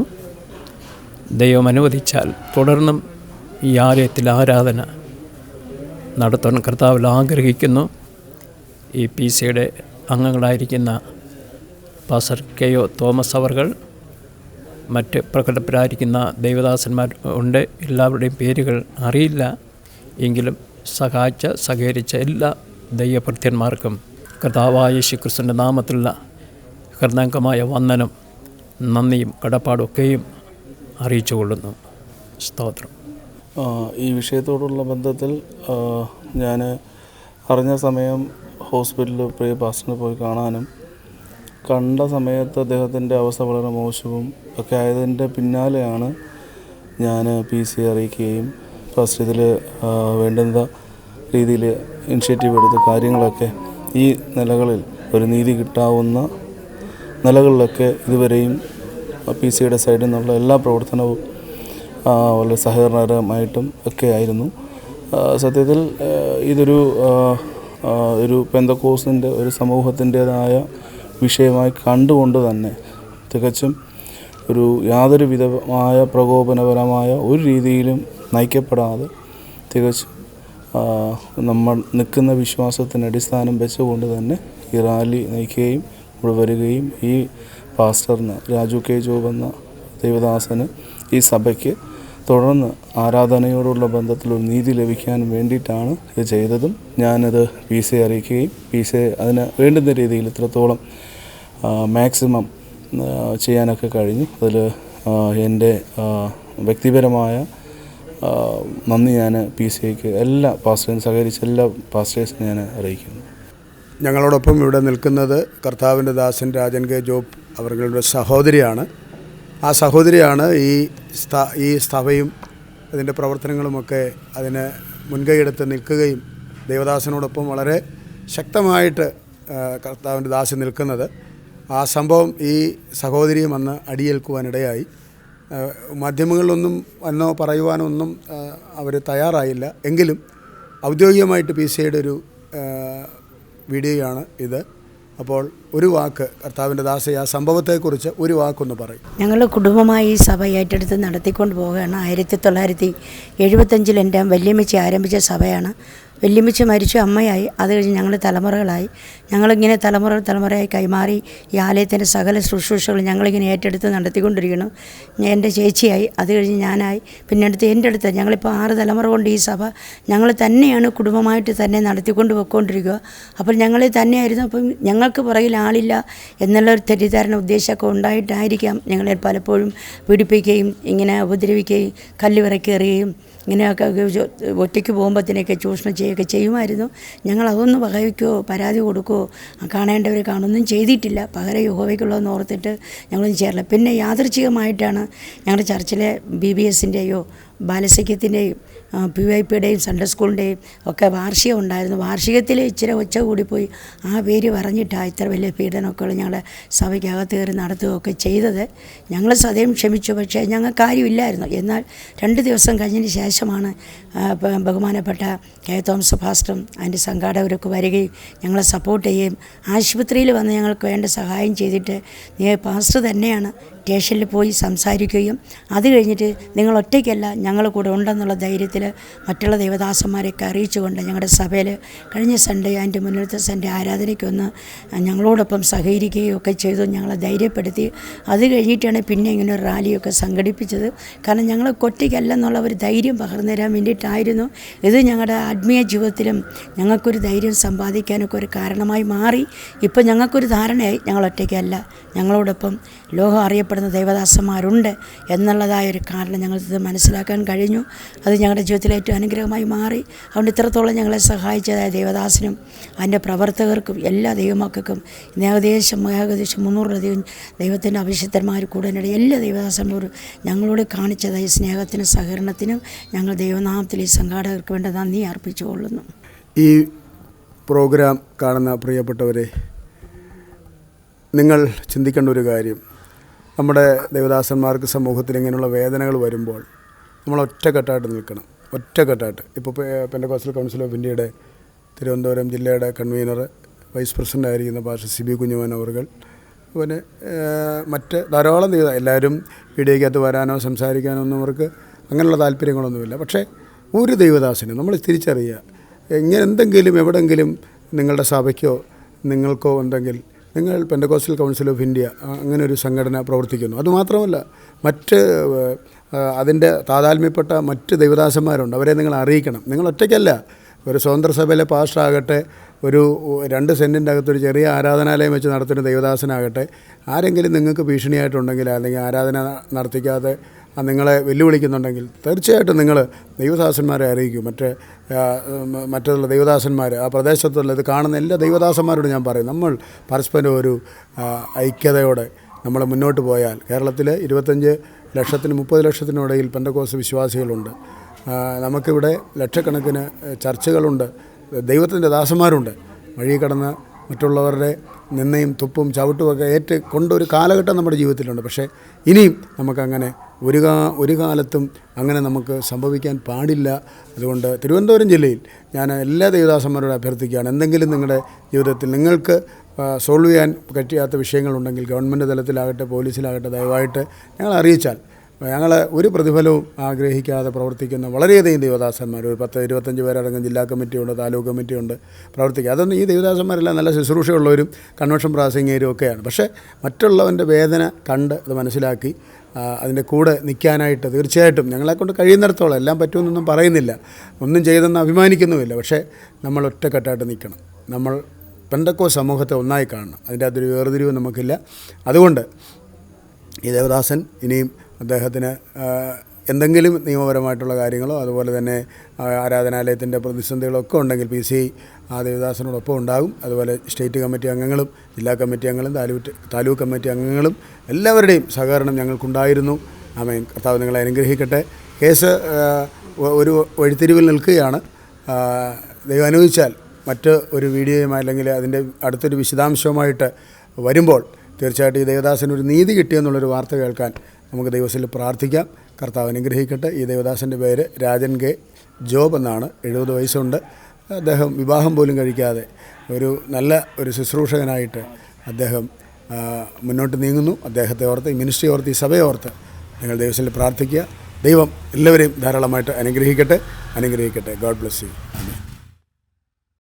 ദൈവം അനുവദിച്ചാൽ തുടർന്നും ഈ ആലയത്തിൽ ആരാധന നടത്താൻ കർത്താവിൽ ആഗ്രഹിക്കുന്നു. ഈ PCയുടെ അംഗങ്ങളായിരിക്കുന്ന പാസ്റ്റർ KO തോമസ് അവർകൾ, മറ്റ് പ്രഗത്ഭരായിരിക്കുന്ന ദൈവദാസന്മാർ ഉണ്ട്. എല്ലാവരുടെയും പേരുകൾ അറിയില്ല. എങ്കിലും സഹകരിച്ച എല്ലാ ദൈവഭൃത്യന്മാർക്കും കർത്താവായ യേശുക്രിസ്തുവിൻ്റെ നാമത്തിലുള്ള ഹൃദയംഗമായ വന്ദനം, നന്ദിയും കടപ്പാടൊക്കെയും അറിയിച്ചുകൊള്ളുന്നു. സ്തോത്രം. ഈ വിഷയത്തോടുള്ള ബന്ധത്തിൽ ഞാൻ അറിഞ്ഞ സമയം ഹോസ്പിറ്റലിൽ പ്രിയ പാസ്റ്ററിനെ പോയി കാണാനും കണ്ട സമയത്ത് അദ്ദേഹത്തിൻ്റെ അവസ്ഥ വളരെ മോശവും ഒക്കെ ആയതിൻ്റെ പിന്നാലെയാണ് ഞാൻ PC അറിയിക്കുകയും ഫസ്റ്റ് ഇതിൽ വേണ്ടുന്ന രീതിയിൽ ഇനിഷ്യേറ്റീവ് എടുത്ത് കാര്യങ്ങളൊക്കെ ഈ നിലകളിൽ ഒരു നീതി കിട്ടാവുന്ന നിലകളിലൊക്കെ ഇതുവരെയും PCയുടെ സൈഡിൽ നിന്നുള്ള എല്ലാ പ്രവർത്തനവും വളരെ സഹകരണപരമായിട്ടും ഒക്കെ ആയിരുന്നു. സത്യത്തിൽ ഇതൊരു പെന്തക്കോസിൻ്റെ ഒരു സമൂഹത്തിൻ്റേതായ വിഷയമായി കണ്ടുകൊണ്ട് തന്നെ തികച്ചും യാതൊരു വിധമായ പ്രകോപനപരമായ ഒരു രീതിയിലും നയിക്കപ്പെടാതെ തികച്ചും നമ്മൾ നിൽക്കുന്ന വിശ്വാസത്തിന് അടിസ്ഥാനം വെച്ചുകൊണ്ട് തന്നെ ഈ റാലി നയിക്കുകയും ഇവിടെ വരികയും ഈ പാസ്റ്ററിന് രാജു K. ജോബ് എന്ന ദൈവദാസന് ഈ സഭയ്ക്ക് തുടർന്ന് ആരാധനയോടുള്ള ബന്ധത്തിൽ ഒരു നീതി ലഭിക്കാൻ വേണ്ടിയിട്ടാണ് ഇത് ചെയ്തതും. ഞാനത് PC അറിയിക്കുകയും PC അതിന് വേണ്ടുന്ന രീതിയിൽ ഇത്രത്തോളം മാക്സിമം ചെയ്യാനൊക്കെ കഴിഞ്ഞു. അതിൽ എൻ്റെ വ്യക്തിപരമായ നന്ദി ഞാൻ PCക്ക് എല്ലാ പാസ്റ്റേഴ്സും സഹകരിച്ച എല്ലാ പാസ്റ്റേഴ്സിനും ഞാൻ അറിയിക്കുന്നു. ഞങ്ങളോടൊപ്പം ഇവിടെ നിൽക്കുന്നത് കർത്താവിൻ്റെ ദാസൻ രാജൻ K. ജോബ് അവരുടെ സഹോദരിയാണ്. ആ സഹോദരിയാണ് ഈ സഭയും അതിൻ്റെ പ്രവർത്തനങ്ങളുമൊക്കെ അതിന് മുൻകൈയെടുത്ത് നിൽക്കുകയും ദൈവദാസനോടൊപ്പം വളരെ ശക്തമായിട്ട് കർത്താവിൻ്റെ ദാസൻ നിൽക്കുന്നത്. ആ സംഭവം ഈ സഹോദരിയും അന്ന് അടിയേൽക്കുവാനിടയായി. മാധ്യമങ്ങളിലൊന്നും എന്നോ പറയുവാനൊന്നും അവർ തയ്യാറായില്ല. എങ്കിലും ഔദ്യോഗികമായിട്ട് PCയുടെ ഒരു വീഡിയോയാണ് ഇത്. അപ്പോൾ ഒരു വാക്ക് കർത്താവിൻ്റെ ദാസ ആ സംഭവത്തെക്കുറിച്ച് ഒരു വാക്കൊന്ന് പറയും. ഞങ്ങൾ കുടുംബമായി ഈ സഭ ഏറ്റെടുത്ത് നടത്തിക്കൊണ്ട് പോവുകയാണ്. 1975 എൻ്റെ വല്യമ്മച്ചി ആരംഭിച്ച സഭയാണ്. വല്യമ്മച്ചി മരിച്ചു, അമ്മയായി. അത് കഴിഞ്ഞ് ഞങ്ങൾ തലമുറകളായി. ഞങ്ങളിങ്ങനെ തലമുറയായി കൈമാറി ഈ ആലയത്തിൻ്റെ സകല ശുശ്രൂഷകൾ ഞങ്ങളിങ്ങനെ ഏറ്റെടുത്ത് നടത്തിക്കൊണ്ടിരിക്കണം. എൻ്റെ ചേച്ചിയായി, അത് കഴിഞ്ഞ് ഞാനായി, പിന്നെ എൻ്റെ അടുത്ത് ഞങ്ങളിപ്പോൾ 6 തലമുറ കൊണ്ട് ഈ സഭ ഞങ്ങൾ തന്നെയാണ് കുടുംബമായിട്ട് തന്നെ നടത്തിക്കൊണ്ട് പോയിക്കൊണ്ടിരിക്കുക. അപ്പോൾ ഞങ്ങൾ തന്നെയായിരുന്നു. അപ്പം ഞങ്ങൾക്ക് പുറകിൽ ആളില്ല എന്നുള്ളൊരു തെറ്റിദ്ധാരണ ഉദ്ദേശമൊക്കെ ഉണ്ടായിട്ടായിരിക്കാം ഞങ്ങളെ പലപ്പോഴും പീഡിപ്പിക്കുകയും ഇങ്ങനെ ഉപദ്രവിക്കുകയും കല്ലുവിറക്കി എറിയുകയും ഇങ്ങനെയൊക്കെ ഒറ്റയ്ക്ക് പോകുമ്പോഴത്തേനൊക്കെ ചൂഷണം ചെയ്യുകയൊക്കെ ചെയ്യുമായിരുന്നു. ഞങ്ങളതൊന്നും വകവയ്ക്കുകയോ പരാതി കൊടുക്കുകയോ കാണേണ്ടവരെ കാണുകയൊന്നും ചെയ്തിട്ടില്ല. പകരം യഹോവയ്ക്കുള്ളതെന്ന് ഓർത്തിട്ട് ഞങ്ങളൊന്നും ചേരില്ല. പിന്നെ യാദൃച്ഛികമായിട്ടാണ് ഞങ്ങളുടെ ചർച്ചിലെ BBSൻ്റെയോ ബാലസഖ്യത്തിൻ്റെയും PYPയുടെയും സൺഡേ സ്കൂളിൻ്റെയും ഒക്കെ വാർഷികം ഉണ്ടായിരുന്നു. വാർഷികത്തിൽ ഇച്ചിരി ഒച്ച കൂടിപ്പോയി ആ പേര് പറഞ്ഞിട്ടാണ് ഇത്ര വലിയ പീഡനമൊക്കെ ഞങ്ങളുടെ സഭയ്ക്കകത്ത് കയറി നടത്തുകയൊക്കെ ചെയ്തത്. ഞങ്ങൾ സദയം ക്ഷമിച്ചു, പക്ഷേ ഞങ്ങൾക്ക് കാര്യമില്ലായിരുന്നു. എന്നാൽ 2 ദിവസം കഴിഞ്ഞതിന് ശേഷമാണ് ബഹുമാനപ്പെട്ട K. തോമസ് പാസ്റ്ററും അതിൻ്റെ സംഘാടകരൊക്കെ വരികയും ഞങ്ങളെ സപ്പോർട്ട് ചെയ്യുകയും ആശുപത്രിയിൽ വന്ന് ഞങ്ങൾക്ക് വേണ്ട സഹായം ചെയ്തിട്ട് പാസ്റ്റർ തന്നെയാണ് സ്റ്റേഷനിൽ പോയി സംസാരിക്കുകയും അത് കഴിഞ്ഞിട്ട് നിങ്ങൾ ഒറ്റയ്ക്കല്ല, ഞങ്ങൾ കൂടെ ഉണ്ടെന്നുള്ള ധൈര്യത്തിൽ മറ്റുള്ള ദൈവദാസന്മാരെയൊക്കെ അറിയിച്ചുകൊണ്ട് ഞങ്ങളുടെ സഭയിൽ കഴിഞ്ഞ സൺഡേ അതിൻ്റെ മുന്നിലത്തെ സൺഡേ ആരാധനയ്ക്കൊന്ന് ഞങ്ങളോടൊപ്പം സഹകരിക്കുകയും ഒക്കെ ചെയ്തു, ഞങ്ങളെ ധൈര്യപ്പെടുത്തി. അത് കഴിഞ്ഞിട്ടാണ് പിന്നെ ഇങ്ങനെ ഒരു റാലിയൊക്കെ സംഘടിപ്പിച്ചത്. കാരണം ഞങ്ങൾ ഒറ്റയ്ക്കല്ലെന്നുള്ള ഒരു ധൈര്യം പകർന്നു തരാൻ വേണ്ടിയിട്ടായിരുന്നു. ഇത് ഞങ്ങളുടെ ആത്മീയ ജീവിതത്തിലും ഞങ്ങൾക്കൊരു ധൈര്യം സമ്പാദിക്കാനൊക്കെ ഒരു കാരണമായി മാറി. ഇപ്പം ഞങ്ങൾക്കൊരു ധാരണയായി ഞങ്ങൾ ഒറ്റയ്ക്കല്ല, ഞങ്ങളോടൊപ്പം ലോകം അറിയപ്പെടുന്ന ദൈവദാസന്മാരുണ്ട് എന്നുള്ളതായൊരു കാരണം ഞങ്ങൾക്ക് മനസ്സിലാക്കാൻ കഴിഞ്ഞു. അത് ഞങ്ങളുടെ ജീവിതത്തിലെ ഏറ്റവും അനുഗ്രഹമായി മാറി. അതുകൊണ്ട് ഇത്രത്തോളം ഞങ്ങളെ സഹായിച്ചതായ ദൈവദാസനും അതിൻ്റെ പ്രവർത്തകർക്കും എല്ലാ ദൈവമക്കൾക്കും ഏകദേശം 300 ദൈവത്തിൻ്റെ അഭിഷിക്തന്മാർ കൂടെ എല്ലാ ദൈവദാസന്മാരും ഞങ്ങളോട് കാണിച്ചതായ സ്നേഹത്തിനും സഹകരണത്തിനും ഞങ്ങൾ ദൈവനാമത്തിൽ ഈ സംഘാടകർക്ക് വേണ്ട നന്ദി അർപ്പിച്ചുകൊള്ളുന്നു. ഈ പ്രോഗ്രാം കാണുന്ന പ്രിയപ്പെട്ടവരെ, നിങ്ങൾ ചിന്തിക്കേണ്ട ഒരു കാര്യം, നമ്മുടെ ദേവദാസന്മാർക്ക് സമൂഹത്തിൽ ഇങ്ങനെയുള്ള വേദനകൾ വരുമ്പോൾ നമ്മൾ ഒറ്റക്കെട്ടായിട്ട് നിൽക്കണം. ഒറ്റക്കെട്ടായിട്ട്. ഇപ്പോൾ പെന്തക്കോസ്റ്റൽ കൗൺസിൽ ഓഫ് ഇന്ത്യയുടെ തിരുവനന്തപുരം ജില്ലയുടെ കൺവീനർ, വൈസ് പ്രസിഡൻ്റ് ആയിരിക്കുന്ന പാസ്റ്റർ സിബി കുഞ്ഞുമോൻ അവർകൾ, പിന്നെ മറ്റ് ധാരാളം എല്ലാവരും വീഡിയോയ്ക്കകത്ത് വരാനോ സംസാരിക്കാനോ ഒന്നും അവർക്ക് അങ്ങനെയുള്ള താല്പര്യങ്ങളൊന്നുമില്ല. പക്ഷേ ഒരു ദൈവദാസന് നമ്മൾ തിരിച്ചറിയുക, ഇങ്ങനെ എന്തെങ്കിലും എവിടെയെങ്കിലും നിങ്ങളുടെ സഭയ്ക്കോ നിങ്ങൾക്കോ ഉണ്ടെങ്കിൽ നിങ്ങൾ പെന്തക്കോസ്റ്റൽ കൗൺസിൽ ഓഫ് ഇന്ത്യ അങ്ങനെ ഒരു സംഘടന പ്രവർത്തിക്കുന്നു. അതുമാത്രമല്ല, മറ്റ് അതിൻ്റെ താതാത്മ്യപ്പെട്ട മറ്റ് ദൈവദാസന്മാരുണ്ട്, അവരെ നിങ്ങൾ അറിയിക്കണം. നിങ്ങൾ ഒറ്റയ്ക്കല്ല. ഒരു സ്വതന്ത്ര സഭയിലെ പാസ്റ്റർ ആകട്ടെ, ഒരു 2 സെൻറ്റിൻ്റെ അകത്തൊരു ചെറിയ ആരാധനാലയം വെച്ച് നടത്തുന്ന ദൈവദാസനാകട്ടെ, ആരെങ്കിലും നിങ്ങൾക്ക് ഭീഷണിയായിട്ടുണ്ടെങ്കിൽ അല്ലെങ്കിൽ ആരാധന നടത്തിക്കാതെ നിങ്ങളെ വെല്ലുവിളിക്കുന്നുണ്ടെങ്കിൽ തീർച്ചയായിട്ടും നിങ്ങൾ ദൈവദാസന്മാരെ അറിയിക്കും. മറ്റുള്ള ദൈവദാസന്മാർ ആ പ്രദേശത്തുള്ള ഇത് കാണുന്ന എല്ലാ ദൈവദാസന്മാരോട് ഞാൻ പറയും, നമ്മൾ പരസ്പരം ഒരു ഐക്യതയോടെ നമ്മൾ മുന്നോട്ട് പോയാൽ കേരളത്തിൽ 25 ലക്ഷത്തിനും 30 ലക്ഷത്തിനും ഇടയിൽ പെന്തക്കോസ്ത് വിശ്വാസികളുണ്ട്. നമുക്കിവിടെ ലക്ഷക്കണക്കിന് ചർച്ചുകളുണ്ട്, ദൈവത്തിൻ്റെ ദാസന്മാരുണ്ട്. വഴി കടന്ന് മറ്റുള്ളവരുടെ നിന്നയും തുപ്പും ചവിട്ടുമൊക്കെ കൊണ്ടൊരു കാലഘട്ടം നമ്മുടെ ജീവിതത്തിലുണ്ട്. പക്ഷേ ഇനിയും നമുക്കങ്ങനെ ഒരു കാലത്തും അങ്ങനെ നമുക്ക് സംഭവിക്കാൻ പാടില്ല. അതുകൊണ്ട് തിരുവനന്തപുരം ജില്ലയിൽ ഞാൻ എല്ലാ ദൈവദാസന്മാരോട് അഭ്യർത്ഥിക്കുകയാണ്, എന്തെങ്കിലും നിങ്ങളുടെ ജീവിതത്തിൽ നിങ്ങൾക്ക് സോൾവ് ചെയ്യാൻ പറ്റാത്ത വിഷയങ്ങളുണ്ടെങ്കിൽ ഗവൺമെൻറ് തലത്തിലാകട്ടെ പോലീസിലാകട്ടെ ദയവായിട്ട് ഞങ്ങൾ അറിയിച്ചാൽ ഞങ്ങൾ ഒരു പ്രതിഫലവും ആഗ്രഹിക്കാതെ പ്രവർത്തിക്കുന്ന വളരെയധികം ദൈവദാസന്മാർ, ഒരു 10-25 പേരടങ്ങും ജില്ലാ കമ്മിറ്റിയുണ്ട്, താലൂക്ക് കമ്മിറ്റിയുണ്ട് പ്രവർത്തിക്കുക. അതൊന്നും ഈ ദൈവദാസന്മാരെല്ലാം നല്ല ശുശ്രൂഷയുള്ളവരും കൺവെൻഷൻ പ്രാസംഗികരും ഒക്കെയാണ്. പക്ഷേ മറ്റുള്ളവൻ്റെ വേദന കണ്ട് അത് മനസ്സിലാക്കി അതിൻ്റെ കൂടെ നിൽക്കാനായിട്ട് തീർച്ചയായിട്ടും ഞങ്ങളെക്കൊണ്ട് കഴിയുന്നിടത്തോളം, എല്ലാം പറ്റുമെന്നൊന്നും പറയുന്നില്ല, ഒന്നും ചെയ്തെന്ന് അഭിമാനിക്കുന്നുമില്ല. പക്ഷേ നമ്മൾ ഒറ്റക്കെട്ടായിട്ട് നിൽക്കണം. നമ്മൾ പെന്തക്കോസ്ത് സമൂഹത്തെ ഒന്നായി കാണണം. അതിൻ്റെ അകത്തൊരു വേർതിരിവ് നമുക്കില്ല. അതുകൊണ്ട് ഈ ദേവദാസൻ ഇനിയും അദ്ദേഹത്തിന് എന്തെങ്കിലും നിയമപരമായിട്ടുള്ള കാര്യങ്ങളോ അതുപോലെ തന്നെ ആരാധനാലയത്തിൻ്റെ പ്രതിസന്ധികളോ ഒക്കെ ഉണ്ടെങ്കിൽ PCI ആ ദേവദാസനോടൊപ്പം ഉണ്ടാകും. അതുപോലെ സ്റ്റേറ്റ് കമ്മിറ്റി അംഗങ്ങളും ജില്ലാ കമ്മിറ്റി അംഗങ്ങളും താലൂക്ക് കമ്മിറ്റി അംഗങ്ങളും എല്ലാവരുടെയും സഹകരണം ഞങ്ങൾക്കുണ്ടായിരുന്നു. ആമേൻ. കർത്താവ് നിങ്ങളെ അനുഗ്രഹിക്കട്ടെ. കേസ് ഒരു വഴിത്തിരിവിൽ നിൽക്കുകയാണ്. ദൈവം അനുവദിച്ചാൽ മറ്റ് ഒരു വീഡിയോയുമായി അല്ലെങ്കിൽ അതിൻ്റെ അടുത്തൊരു വിശദാംശവുമായിട്ട് വരുമ്പോൾ തീർച്ചയായിട്ടും ഈ ദേവദാസന് ഒരു നീതി കിട്ടിയെന്നുള്ളൊരു വാർത്ത കേൾക്കാൻ നമുക്ക് ദൈവത്തിൽ പ്രാർത്ഥിക്കാം. കർത്താവ് അനുഗ്രഹിക്കട്ടെ. ഈ ദേവദാസൻ്റെ പേര് രാജൻ കെ ജോബ് എന്നാണ്. 70 വയസ്സുണ്ട്. അദ്ദേഹം വിവാഹം പോലും കഴിക്കാതെ നല്ല ഒരു ശുശ്രൂഷകനായിട്ട് അദ്ദേഹം മുന്നോട്ട് നീങ്ങുന്നു. അദ്ദേഹത്തെ ഓർത്ത്, ഈ മിനിസ്ട്രി ഓർത്ത്, ഈ സഭയെ ഓർത്ത് നിങ്ങൾ ദൈവത്തിൽ പ്രാർത്ഥിക്കുക. ദൈവം എല്ലാവരെയും ധാരാളമായിട്ട് അനുഗ്രഹിക്കട്ടെ. God bless you.